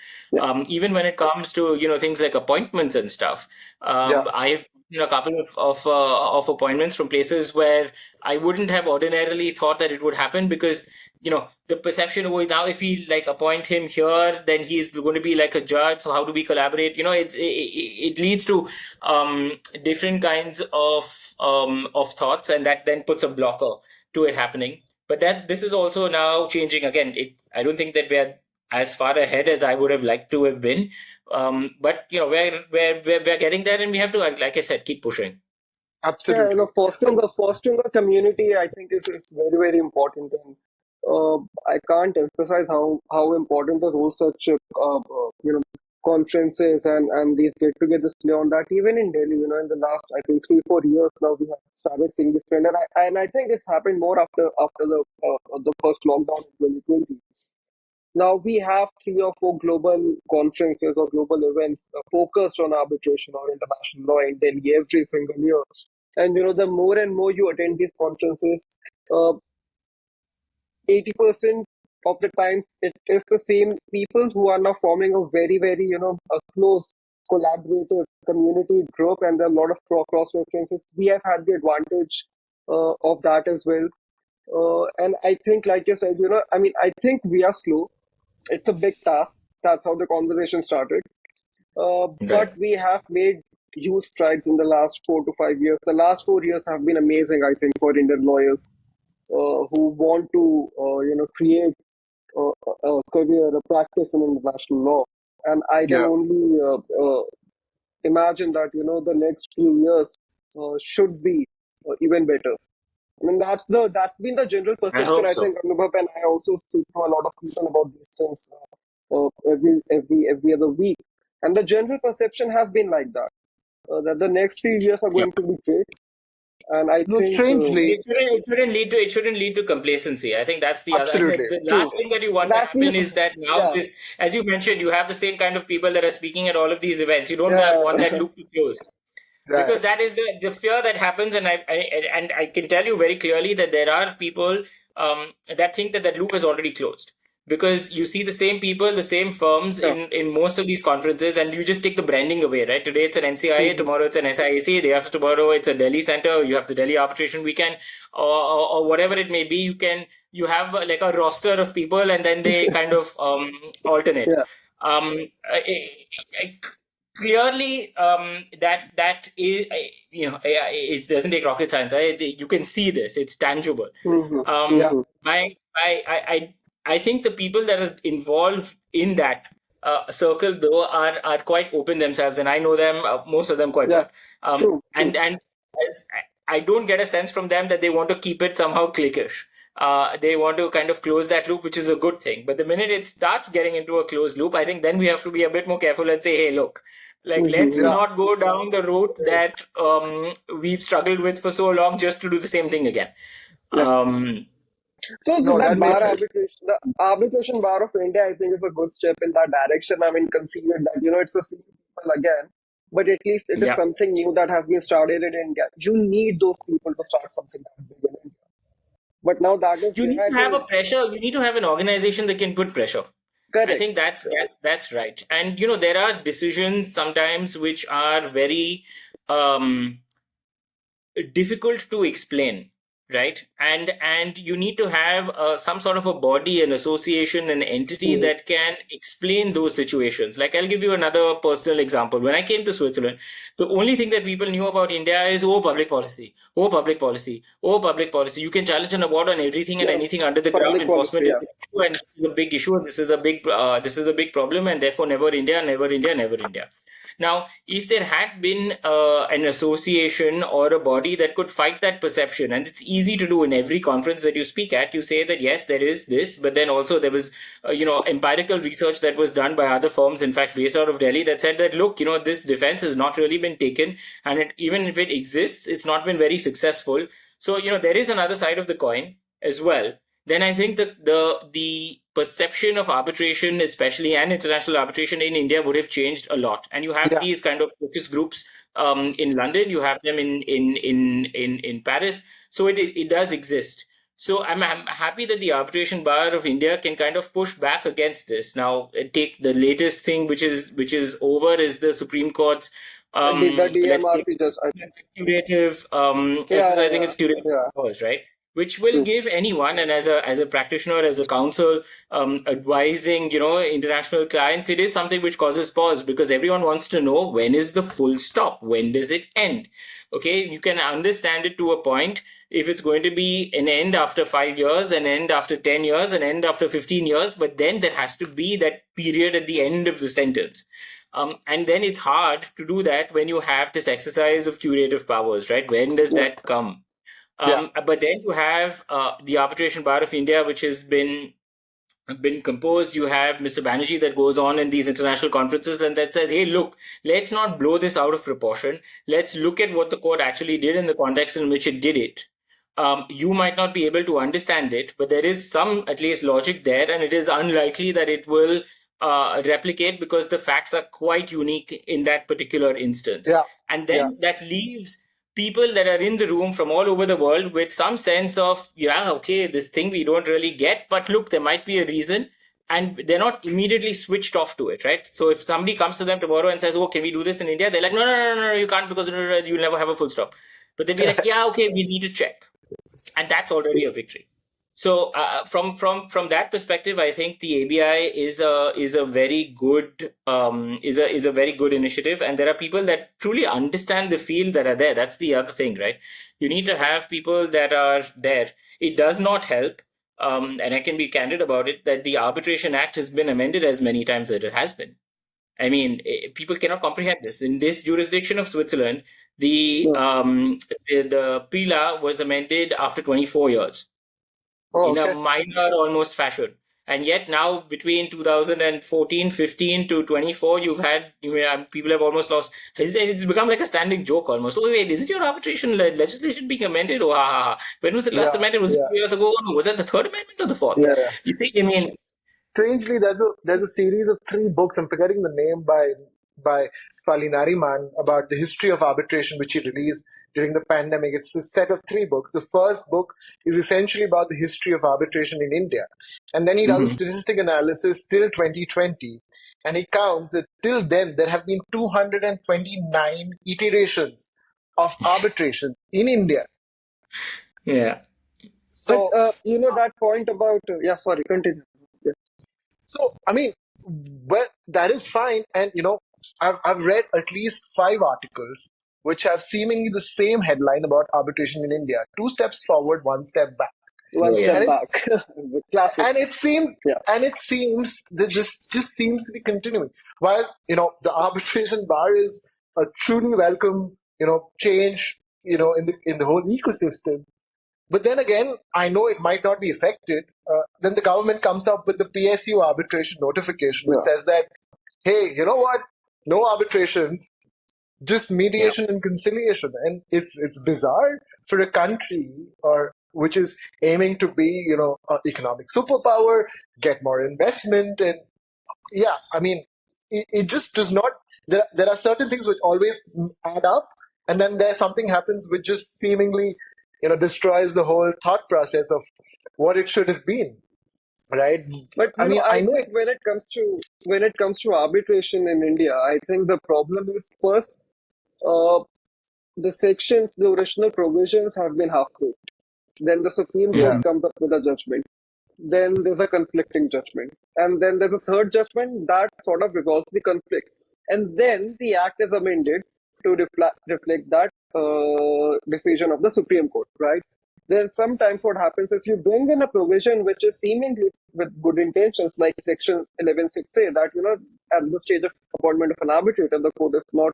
Even when it comes to things like appointments and stuff, I've a couple of appointments from places where I wouldn't have ordinarily thought that it would happen, because the perception, oh, now if we appoint him here, then he's going to be like a judge, so how do we collaborate? It leads to different kinds of thoughts, and that then puts a blocker to it happening. But this is also now changing again. I don't think that we're as far ahead as I would have liked to have been. But we're getting there, and we have to, like I said, keep pushing. Absolutely. Fostering a community, I think, is very, very important. And I can't emphasize how important the role such conferences and these get-togethers play on that. Even in Delhi, in the last, I think, 3-4 years now, we have started seeing this trend, and I think it's happened more after the first lockdown in 2020. Now we have 3 or 4 global conferences or global events focused on arbitration or international law in Delhi every single year. And the more and more you attend these conferences, 80% of the times it is the same people who are now forming a very, very a close collaborative community group, and there are a lot of cross references. We have had the advantage of that as well. And I think, like you said, I think we are slow. It's a big task. That's how the conversation started. But we have made huge strides in the last 4 to 5 years. The last 4 years have been amazing, I think, for Indian lawyers who want to, create a career, a practice in international law. And I can only imagine that, the next few years should be even better. I mean, that's been the general perception. I think Anubhab and I also speak to a lot of people about these things every other week, and the general perception has been like that. that the next few years are Yeah. going to be great. And I No, think, strangely, It shouldn't lead to complacency. I think that's the other. absolutely. The true. last thing that you want to That's happen the, is that now yeah, this, as you mentioned, you have the same kind of people that are speaking at all of these events. You don't yeah, want that loop to close, Yeah, because that is the fear that happens. And I can tell you very clearly that there are people that think that loop is already closed, because you see the same people, the same firms yeah. in most of these conferences, and you just take the branding away, right? Today it's an NCIA, Mhm. tomorrow it's an SIAC, day after tomorrow it's a Delhi Center, you have the Delhi Arbitration Weekend, or whatever it may be. You have like a roster of people, and then they kind of alternate. Yeah. Um, I- I- Clearly, that is, it doesn't take rocket science. You can see this; it's tangible. Mhm. yeah, Mhm. I think the people that are involved in that circle, though, are quite open themselves, and I know them, most of them, quite Yeah. well. True. True. And I don't get a sense from them that they want to keep it somehow cliquish. They want to kind of close that loop, which is a good thing. But the minute it starts getting into a closed loop, I think then we have to be a bit more careful and say, hey, look, like, let's Mhm. yeah. not go down the route that we've struggled with for so long just to do the same thing again. Yeah. Um, So No, that that makes bar sense. arbitration, the arbitration bar of India, I think is a good step in that direction. I mean, consider that, it's the same people again, but at least it is yeah. something new that has been started in India. You need those people to start something that big in India. But now that is You there, need I to have think, a pressure. You need to have an organization that can put pressure. I correct. think that's right. And there are decisions sometimes which are very difficult to explain, right? And you need to have some sort of a body, an association, an entity Mhm. that can explain those situations. Like, I'll give you another personal example. When I came to Switzerland, the only thing that people knew about India is, oh, public policy, oh, public policy, oh, public policy. You can challenge an award on everything and Yeah. anything under the ground. Public Enforcement policy, is yeah. an issue, and this is a big issue. This is a big problem, and therefore never India, never India, never India. Now, if there had been an association or a body that could fight that perception, and it's easy to do in every conference that you speak at, you say that yes, there is this, but then also there was, empirical research that was done by other firms, in fact, based out of Delhi, that said that, look, this defense has not really been taken, and even if it exists, it's not been very successful. So, there is another side of the coin as well. Then I think that the perception of arbitration, especially, and international arbitration in India, would have changed a lot. And you have Yeah, these kind of focus groups in London. You have them in Paris. So it does exist. So I'm happy that the arbitration bar of India can kind of push back against this. Now, take the latest thing, which is over, is the Supreme Court's The let's say DMRC judge, I think. curative Yeah, yeah, exercising yeah. its curative Yeah. powers, right? Which will True. give anyone, and as a practitioner, as a counsel, advising international clients, it is something which causes pause, because everyone wants to know, when is the full stop, when does it end? Okay, you can understand it to a point. If it's going to be an end after 5 years, an end after 10 years, an end after 15 years, but then there has to be that period at the end of the sentence. And then it's hard to do that when you have this exercise of curative powers, right? When does Yeah. that come? yeah, But then you have the Arbitration Bar of India, which has been composed. You have Mr. Banerjee that goes on in these international conferences and that says, hey, look, let's not blow this out of proportion. Let's look at what the court actually did in the context in which it did it. You might not be able to understand it, but there is some, at least, logic there, and it is unlikely that it will replicate, because the facts are quite unique in that particular instance. yeah, And yeah, then that leaves people that are in the room from all over the world with some sense of, yeah, okay, this thing we don't really get, but look, there might be a reason. And they're not immediately switched off to it, right? So if somebody comes to them tomorrow and says, oh, can we do this in India? They're like, no, no, no, no, no, you can't, because you'll never have a full stop. But they'll be like, yeah, okay, we need to check. And that's already a victory. So from that perspective, I think the ABI is a very good is a very good initiative, and there are people that truly understand the field that are there. That's the other thing, right? You need to have people that are there. It does not help, and I can be candid about it, that the Arbitration Act has been amended as many times as it has been. I mean, people cannot comprehend this. In this jurisdiction of Switzerland, the Yeah. the PILA was amended after 24 years oh, in a okay, minor almost fashion. And yet now between 2014, 15 to 24, people have almost lost. It's become like a standing joke almost. Oh wait, isn't your arbitration legislation being amended? Oh, ha, ha, ha. When was it last amended? Was it 2 years ago? Was that the third amendment or the fourth? Yeah. You see, I mean, strangely, there's a series of 3 books. I'm forgetting the name by Fali Nariman about the history of arbitration, which he released during the pandemic. It's a set of 3 books. The first book is essentially about the history of arbitration in India, and then he does a statistic analysis till 2020, and he counts that till then there have been 229 iterations of arbitration in India. yeah. So, But that point about sorry, continue. Yeah. So, I mean, well, that is fine. And, I've read at least 5 articles which have seemingly the same headline about arbitration in India: 2 steps forward, 1 step back. One Yeah, step And back. it's Classic. and it seems Yeah. that this just seems to be continuing. While, the arbitration bar is a truly welcome, change, in the whole ecosystem. But then again, I know it might not be affected. Then the government comes up with the PSU arbitration notification, which says that, hey, you know what? No arbitrations, just mediation and conciliation. And it's bizarre for a country which is aiming to be, an economic superpower, get more investment, and I mean, it just does not. There are certain things which always add up, and then something happens which just seemingly, destroys the whole thought process of what it should have been, right? But I mean, I know think when it comes to arbitration in India, I think the problem is first, the original provisions have been half-baked. Then the Supreme Court comes up with a judgment. Then there's a conflicting judgment. And then there's a third judgment that sort of resolves the conflict. And then the act is amended to reflect that decision of the Supreme Court, right? Then sometimes what happens is you bring in a provision which is seemingly with good intentions, like Section 11(6)(a), that, at the stage of appointment of an arbitrator, the court is not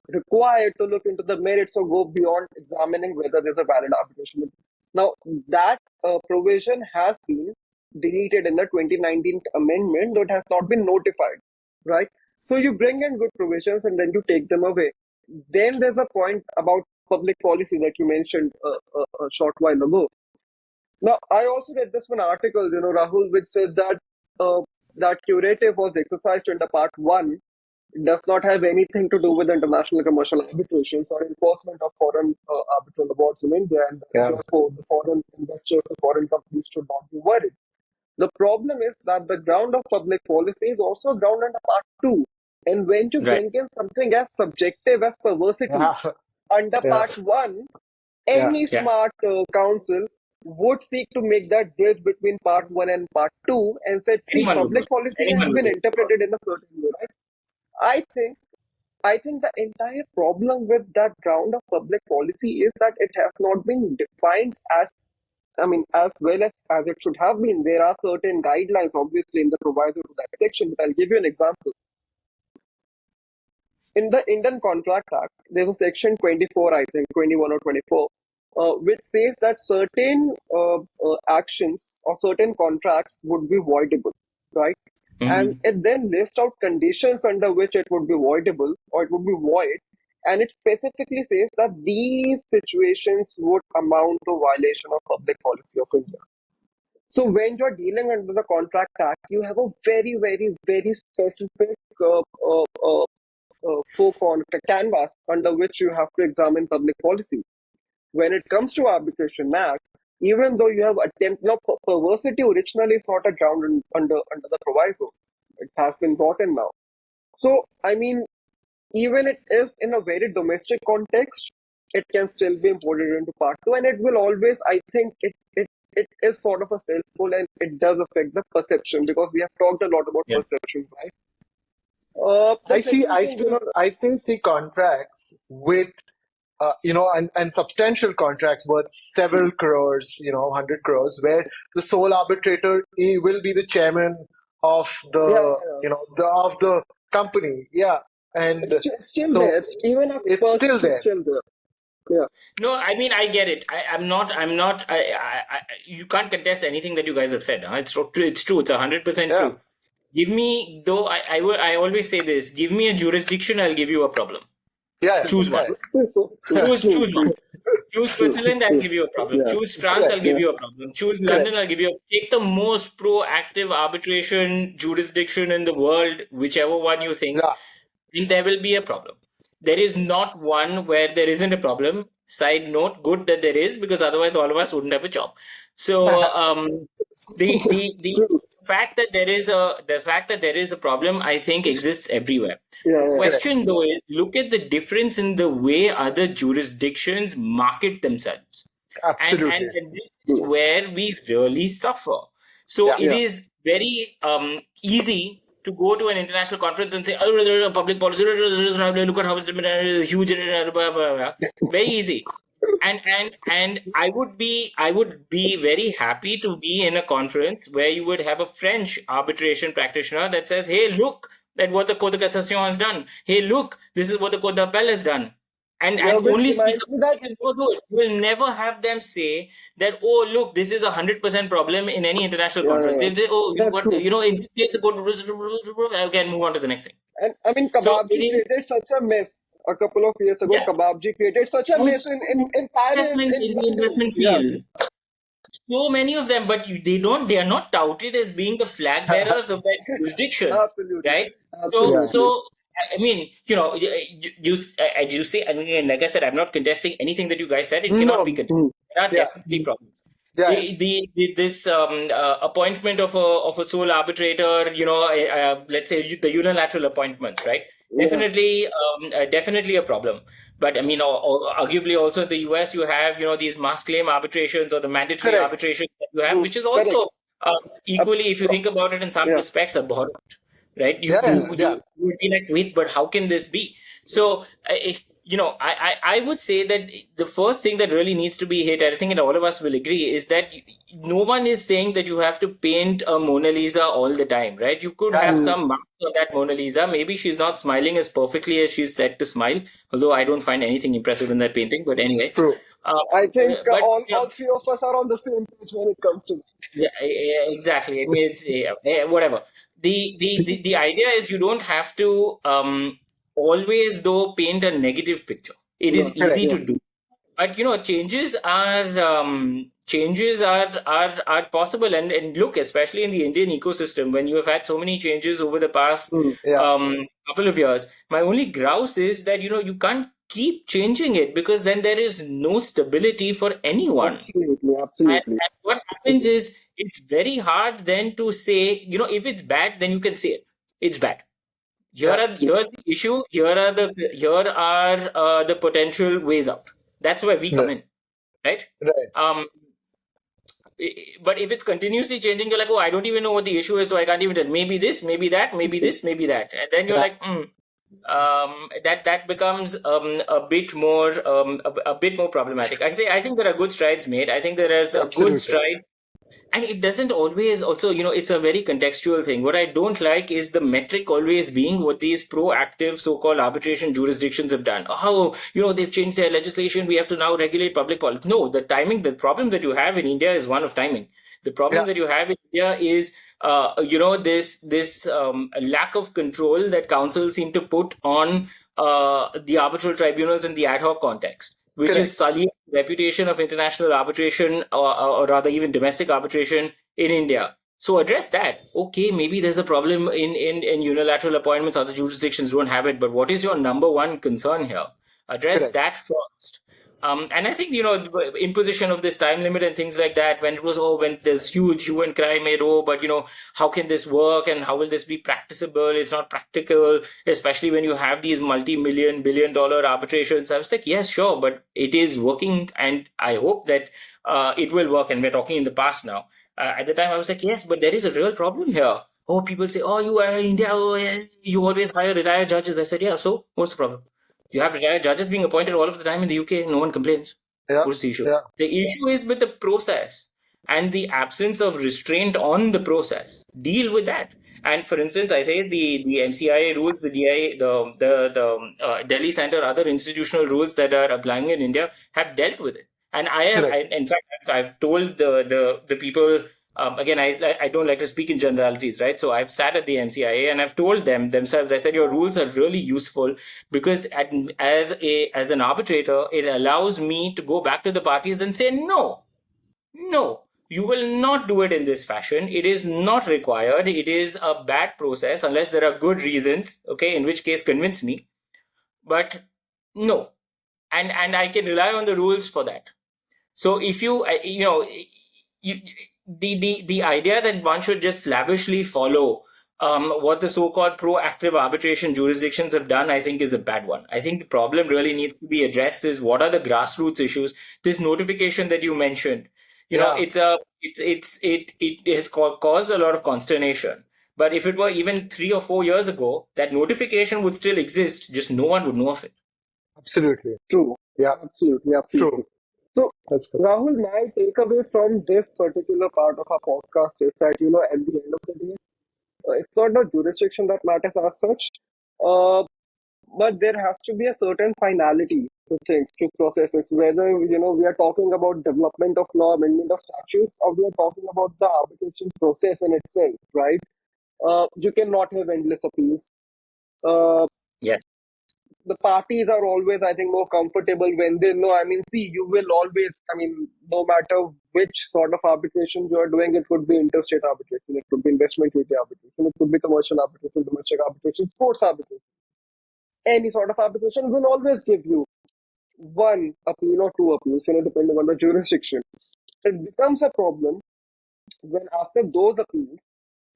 required to look into the merits or go beyond examining whether there's a valid arbitration. Now, that provision has been deleted in the 2019 amendment that has not been notified, right? So you bring in good provisions and then you take them away. Then there's a point about public policy that you mentioned a short while ago. Now, I also read this one article, Rahul, which said that that curative was exercised under Part 1 does not have anything to do with international commercial arbitrations or enforcement of foreign arbitral awards in India, and therefore the foreign investors, the foreign companies should not be worried. The problem is that the ground of public policy is also ground under Part 2. And when you bring in something as subjective as perversity under Part 1, any smart counsel would seek to make that bridge between Part 1 and Part 2 and said, see, public policy has been interpreted in a certain way, right? I think the entire problem with that ground of public policy is that it has not been defined as well as it should have been. There are certain guidelines, obviously, in the proviso to that section, but I'll give you an example. In the Indian Contract Act, there's a section 24, I think, 21 or 24, which says that certain actions or certain contracts would be voidable, right? And it then lists out conditions under which it would be voidable or it would be void. And it specifically says that these situations would amount to violation of public policy of India. So when you're dealing under the Contract Act, you have a very, very, very specific canvas under which you have to examine public policy. When it comes to Arbitration Act, even though you have perversity originally is not a ground under the proviso. It has been brought in now. So, even it is in a very domestic context, it can still be imported into Part 2, and it will always, I think, it is sort of a self-pull, and it does affect the perception, because we have talked a lot about perception, right? I still see contracts with and substantial contracts worth several crores, 100 crores, where the sole arbitrator will be the chairman of the, of the company. Yeah. And it's still there. Even it's still there. Still there. Yeah. No, I mean, I get it. I'm not, you can't contest anything that you guys have said. Huh? It's true. It's true. It's 100% Yeah, true. Give me, though, I always say this, give me a jurisdiction, I'll give you a problem. yeah, Choose one. yeah, Choose one. Choose True, Switzerland, I'll true. give you a problem. Yeah. Choose France, correct, I'll give you a problem. Choose correct. London, I'll give you a... Take the most proactive arbitration jurisdiction in the world, whichever one you think, Yeah, and there will be a problem. There is not one where there isn't a problem. Side note, good that there is, because otherwise all of us wouldn't have a job. So the True. fact that there is a problem, I think, exists everywhere. Yeah, yeah. correct. Question though is, look at the difference in the way other jurisdictions market themselves. Absolutely. And this is where we really suffer. So Yeah. it Yeah. is very easy to go to an international conference and say, oh, public policy, look at how it's huge, blah, blah, blah. Very easy. And I would be very happy to be in a conference where you would have a French arbitration practitioner that says, hey, look at what the Cour de Cassation has done. Hey, look, this is what the Cour d'appel has done. And Which only speak reminds me that about it. You will never have them say that, oh, look, this is 100% problem in any international conference. They'll say, oh, that's true. in this case, the court, okay, move on to the next thing. And I mean, So Kebabji it is created such a mess a couple of years ago. Yeah. Kebabji created such a mess in Paris. investment in the investment field. So many of them, but they are not touted as being the flag bearers of that jurisdiction, Absolutely. right? Absolutely. So I mean, you say, I mean, like I said, I'm not contesting anything that you guys said. It cannot be contested. There are Yeah. definitely problems. Yeah. This appointment of a sole arbitrator, let's say the unilateral appointments, right? Definitely a problem. But I mean, arguably also in the US, you have these mass claim arbitrations or the mandatory Correct. arbitration that you have, which is also equally, if you think about it, in some respects, abhorrent, right? You would be like, wait, but how can this be? So I would say that the first thing that really needs to be hit, I think, and all of us will agree, is that no one is saying that you have to paint a Mona Lisa all the time, right? You could have some marks on that Mona Lisa. Maybe she's not smiling as perfectly as she's said to smile, although I don't find anything impressive in that painting. But anyway, True. I think all three of us are on the same page when it comes to yeah, exactly. I mean, it's whatever. The idea is you don't have to always though paint a negative picture. It is easy to do, but changes are possible. And look, especially in the Indian ecosystem, when you have had so many changes over the past couple of years, my only grouse is that you can't keep changing it, because then there is no stability for anyone. Absolutely. And what happens is, it's very hard then to say, if it's bad, then you can say it. It's bad. Here's the issue. Here are the potential ways out. That's where we come in, right? Right. But if it's continuously changing, you're like, oh, I don't even know what the issue is, so I can't even tell. Maybe this, maybe that, maybe this, maybe that, and then you're like, that becomes a bit more problematic. I think there are good strides made. I think there is a good stride. And it doesn't always also, it's a very contextual thing. What I don't like is the metric always being what these proactive so-called arbitration jurisdictions have done. Oh, they've changed their legislation. We have to now regulate public policy. No, the problem that you have in India is one of timing. The problem that you have in India is, this lack of control that councils seem to put on the arbitral tribunals in the ad hoc context, which is sullying the reputation of international arbitration, or rather even domestic arbitration in India. So address that. Okay, maybe there's a problem in unilateral appointments. Other jurisdictions don't have it. But what is your number one concern here? Address that first. And I think, imposition of this time limit and things like that, when there's huge hue and cry made, but how can this work and how will this be practicable? It's not practical, especially when you have these multi-million, billion-dollar arbitrations. I was like, yes, sure, but it is working, and I hope that it will work. And we're talking in the past now. At the time, I was like, yes, but there is a real problem here. Oh, people say, oh, you are in India, you always hire retired judges. I said, yeah, so what's the problem? You have retired judges being appointed all of the time in the UK. No one complains. What's the issue? The issue is with the process and the absence of restraint on the process. Deal with that. And for instance, I say the NCIA rules, the DIA, the Delhi Center, other institutional rules that are applying in India have dealt with it. And Correct. in fact, I've told the people. Again, I don't like to speak in generalities, right? So I've sat at the NCIA and I've told them themselves. I said your rules are really useful because as an arbitrator, it allows me to go back to the parties and say no. No, you will not do it in this fashion. It is not required. It is a bad process unless there are good reasons. Okay, in which case, convince me. But no, and I can rely on the rules for that. So if you, the idea that one should just slavishly follow what the so-called proactive arbitration jurisdictions have done, I think is a bad one. I think the problem really needs to be addressed is what are the grassroots issues. This notification that you mentioned, Yeah, it has caused a lot of consternation. But if it were even 3 or 4 years ago, that notification would still exist, just no one would know of it. absolutely. True. Yeah, Absolutely. true. So, That's good. Rahul, my takeaway from this particular part of our podcast is that, at the end of the day, it's not the jurisdiction that matters as such, uh, but there has to be a certain finality to things, to processes, whether, we are talking about development of law, amendment of statutes, or we are talking about the arbitration process in itself, right? You cannot have endless appeals. Uh, Yes. the parties are always, I think, more comfortable when they know. I mean, see, you will always, no matter which sort of arbitration you are doing, it could be interstate arbitration, it could be investment treaty arbitration, it could be commercial arbitration, domestic arbitration, sports arbitration. Any sort of arbitration will always give you one appeal or two appeals, depending on the jurisdiction. It becomes a problem when after those appeals,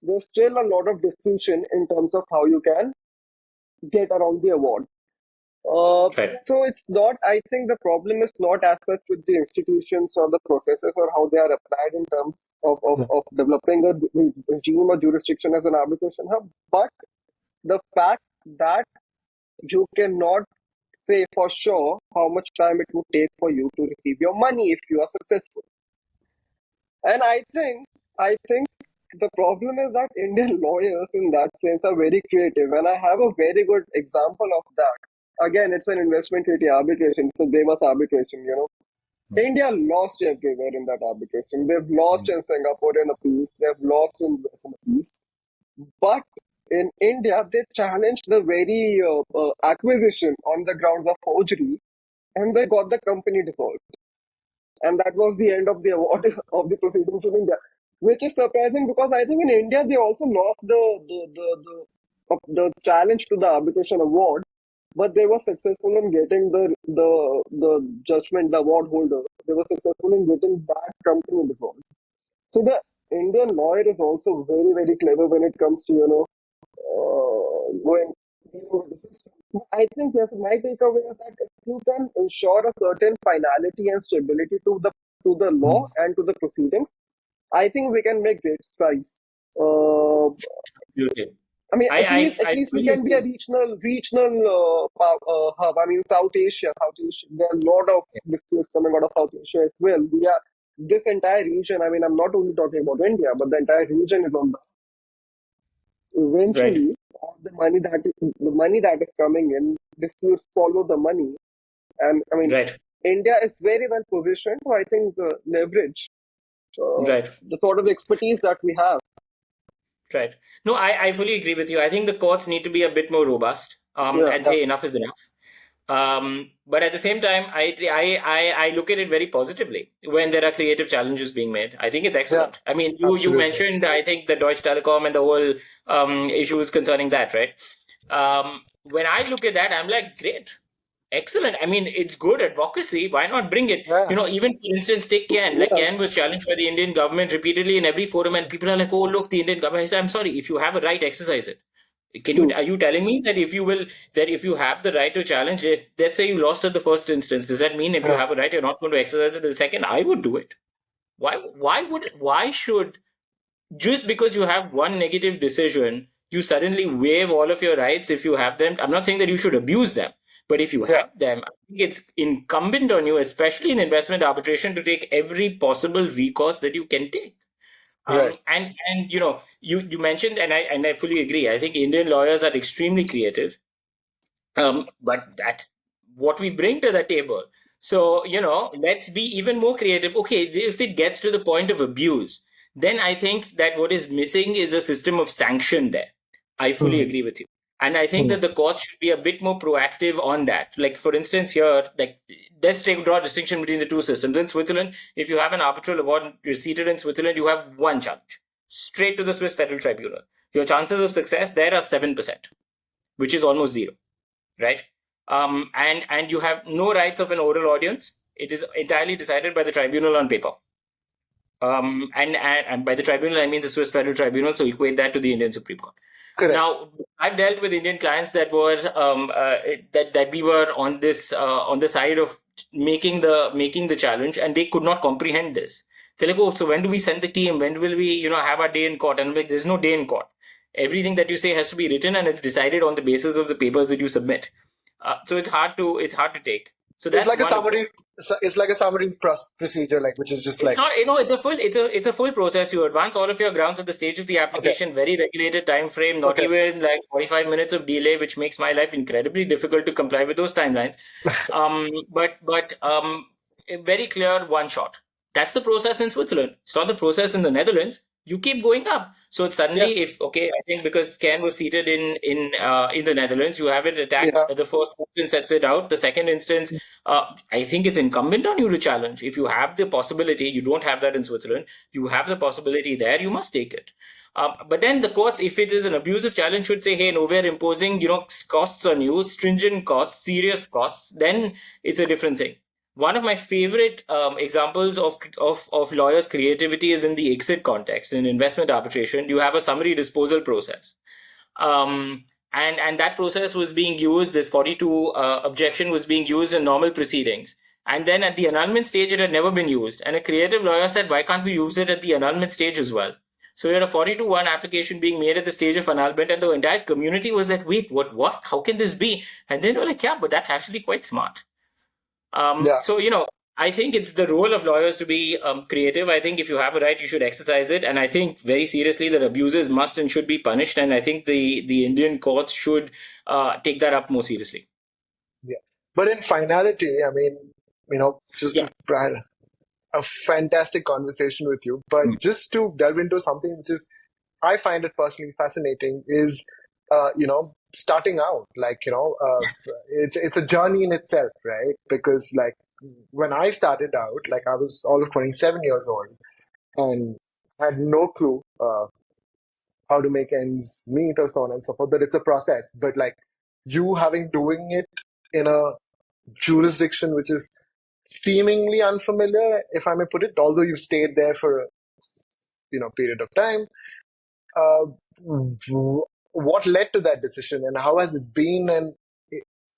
there's still a lot of discussion in terms of how you can get around the award. Right. So it's not, I think the problem is not as such with the institutions or the processes or how they are applied in terms of developing a regime or jurisdiction as an arbitration hub, but the fact that you cannot say for sure how much time it would take for you to receive your money if you are successful. And I think the problem is that Indian lawyers in that sense are very creative. And I have a very good example of that. Again, it's an investment treaty arbitration. It's a famous arbitration. India lost everywhere in that arbitration. They've lost in Singapore in appeals. They've lost in US in appeals. But in India, they challenged the very acquisition on the grounds of forgery, and they got the company dissolved. And that was the end of the award of the proceedings in India, which is surprising because I think in India they also lost the challenge to the arbitration award, but they were successful in getting the judgment, the award holder. They were successful in getting that company dissolved. So the Indian lawyer is also very, very clever when it comes to going dealing with the system. I think yes, my takeaway is that if you can ensure a certain finality and stability to the law and to the proceedings, I think we can make great strides. Absolutely. I mean, at I least we fully can be a agree. regional hub. I mean, South Asia. There are a lot of disputes coming out of South Asia as well. We are this entire region. I mean, I'm not only talking about India, but the entire region is on the Right. eventually all the money that is coming in, disputes follow the money. And I mean, Right. India is very well positioned to, I think, leverage Right. the sort of expertise that we have. Right. No, I fully agree with you. I think the courts need to be a bit more robust, Yeah. and say enough is enough. But at the same time, I look at it very positively when there are creative challenges being made. I think it's Yeah, excellent. I mean, you absolutely. mentioned, I think, the Deutsche Telekom and the whole issues concerning that, right? When I look at that, I'm like, great. Excellent. I mean, it's good advocacy. Why not bring it? Yeah, Even for instance, take CAN. Like Yeah. CAN was challenged by the Indian government repeatedly in every forum, and people are like, "Oh, look, the Indian government." I say, "I'm sorry. If you have a right, exercise it." True. Are you telling me that if you have the right to challenge it, let's say you lost at the first instance, does that mean if you yeah, have a right, you're not going to exercise it the second? I would do it. Why should just because you have one negative decision, you suddenly waive all of your rights if you have them? I'm not saying that you should abuse them, but if you yeah, have them, I think it's incumbent on you, especially in investment arbitration, to take every possible recourse that you can take. Right. And you mentioned, and I fully agree. I think Indian lawyers are extremely creative, but that's what we bring to the table. So let's be even more creative. Okay, if it gets to the point of abuse, then I think that what is missing is a system of sanction there. I fully Mhm. agree with you. And I think Mhm. that the courts should be a bit more proactive on that. Like, for instance, here, like, draw a distinction between the two systems. In Switzerland, if you have an arbitral award seated in Switzerland, you have one challenge straight to the Swiss Federal Tribunal. Your chances of success there are 7%, which is almost zero, right? And you have no rights of an oral audience. It is entirely decided by the tribunal on paper. And by the tribunal, I mean the Swiss Federal Tribunal, so equate that to the Indian Supreme Court. Correct. Now, I've dealt with Indian clients that were that we were on the side of making the challenge, and they could not comprehend this. They're like, oh, so when do we send the team? When will we, have our day in court? And I'm like, there's no day in court. Everything that you say has to be written, and it's decided on the basis of the papers that you submit. So it's hard to take. So that's It's like a one summary. It's like a summary procedure, like which is just It's like not, it's a full process. You advance all of your grounds at the stage of the application, very regulated time frame, not Okay. even like 45 minutes of delay, which makes my life incredibly difficult to comply with those timelines. But a very clear one shot. That's the process in Switzerland. It's not the process in the Netherlands. You keep going up. So suddenly, I think because Ken was seated in the Netherlands, you have it attacked. Yeah. The first instance sets it out. The second instance, I think it's incumbent on you to challenge. If you have the possibility, you don't have that in Switzerland. You have the possibility there. You must take it. But then the courts, if it is an abusive challenge, should say, hey, no, we're imposing, costs on you, stringent costs, serious costs. Then it's a different thing. One of my favorite examples of lawyers' creativity is in the exit context. In investment arbitration, you have a summary disposal process. And that process was being used, this 42 objection was being used in normal proceedings. And then at the annulment stage, it had never been used. And a creative lawyer said, why can't we use it at the annulment stage as well? So you had a 42-1 application being made at the stage of annulment, and the entire community was like, wait, what? How can this be? And then they were like, yeah, but that's actually quite smart. So, I think it's the role of lawyers to be creative. I think if you have a right, you should exercise it. And I think very seriously that abusers must and should be punished. And I think the Indian courts should take that up more seriously. Yeah. But in finality, I mean, just to a fantastic conversation with you. But just to delve into something which is, I find it personally fascinating is, starting out. Like, it's a journey in itself, right? Because like when I started out, like I was all of 27 years old and had no clue how to make ends meet or so on and so forth. But it's a process. But like you doing it in a jurisdiction which is seemingly unfamiliar, if I may put it, although you've stayed there for a period of time. What led to that decision, and how has it been? And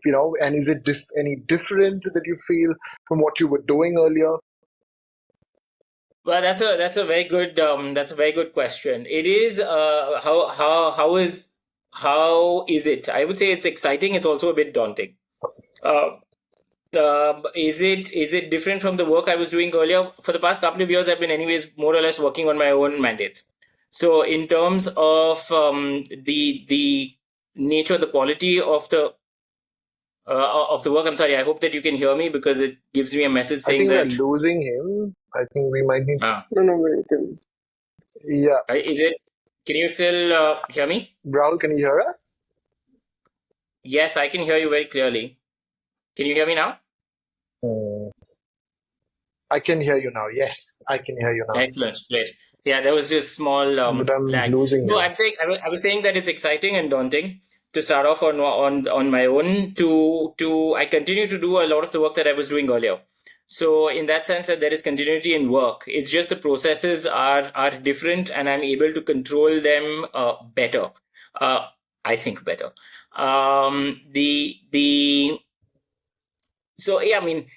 and is it any different that you feel from what you were doing earlier? Well, that's a very good question. It is how is it? I would say it's exciting. It's also a bit daunting. Is it different from the work I was doing earlier? For the past couple of years, I've been anyways more or less working on my own mandates. So in terms of the nature, the quality of the work, I'm sorry, I hope that you can hear me because it gives me a message saying I think we're losing him. I think we might need. No, we can. Yeah. Is it? Can you still hear me? Rahul, can you hear us? Yes, I can hear you very clearly. Can you hear me now? I can hear you now. Yes, I can hear you now. Excellent, great. Yeah, there was just small but I'm lag. losing No, you. I was saying that it's exciting and daunting to start off on my own. I continue to do a lot of the work that I was doing earlier. So in that sense, that there is continuity in work. It's just the processes are different, and I'm able to control them better. I think better. So yeah, I mean,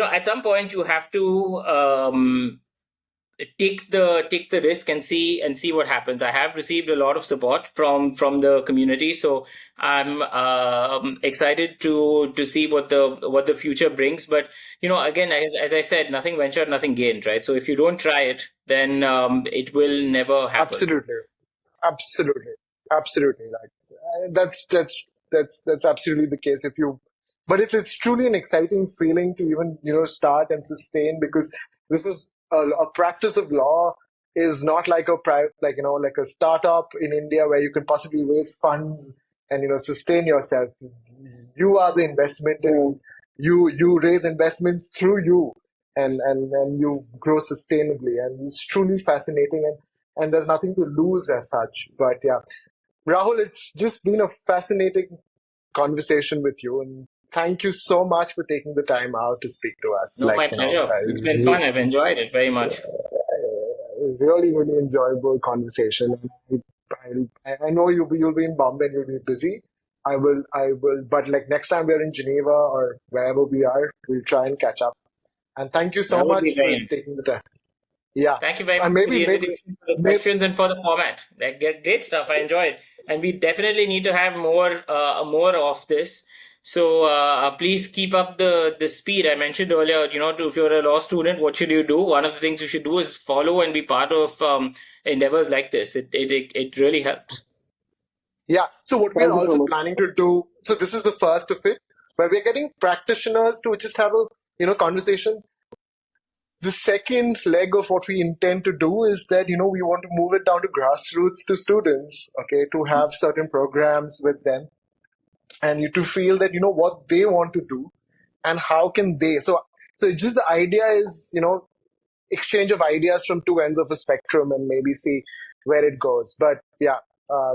at some point you have to take the risk and see what happens. I have received a lot of support from the community, so I'm excited to see what the future brings. But again, as I said, nothing ventured, nothing gained, right? So if you don't try it, then it will never happen. Absolutely, absolutely. Like that's absolutely the case. But it's truly an exciting feeling to even start and sustain, because this is a practice of law is not like a private, like a startup in India where you can possibly raise funds and sustain yourself. You are the investment, and you raise investments through you, and you grow sustainably, and it's truly fascinating, and there's nothing to lose as such. But yeah, Rahul, it's just been a fascinating conversation with you, and thank you so much for taking the time out to speak to us. No, my pleasure. It's been fun. I've enjoyed it very much. Really, really enjoyable conversation. I know you'll be in Bombay and you'll be busy. I will, but like next time we're in Geneva or wherever we are, we'll try and catch up. And thank you so That would much be for very taking the time. Yeah. Thank you very much And for the invitation, for the questions, and for the format. Great stuff. I enjoyed, and we definitely need to have more of this. So please keep up the speed. I mentioned earlier, if you're a law student, what should you do? One of the things you should do is follow and be part of endeavors like this. It really helps. Yeah. So what we're Thank you so also much. planning to do, so this is the first of it, where we're getting practitioners to just have a conversation. The second leg of what we intend to do is that we want to move it down to grassroots to students, okay, to have certain programs with them, and you to feel that what they want to do and how can they. So it's just the idea is exchange of ideas from two ends of a spectrum, and maybe see where it goes. But yeah,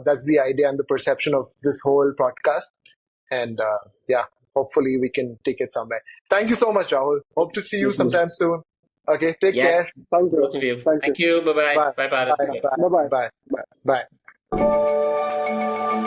that's the idea and the perception of this whole podcast. And yeah, hopefully we can take it somewhere. Thank you so much, Rahul. Hope to see you sometime soon. Okay, take care. Yes, Thank you. both of you. Thank you. Thank you. Bye-bye. Bye. Bye, Paras. Bye-bye. Bye. Bye. Bye.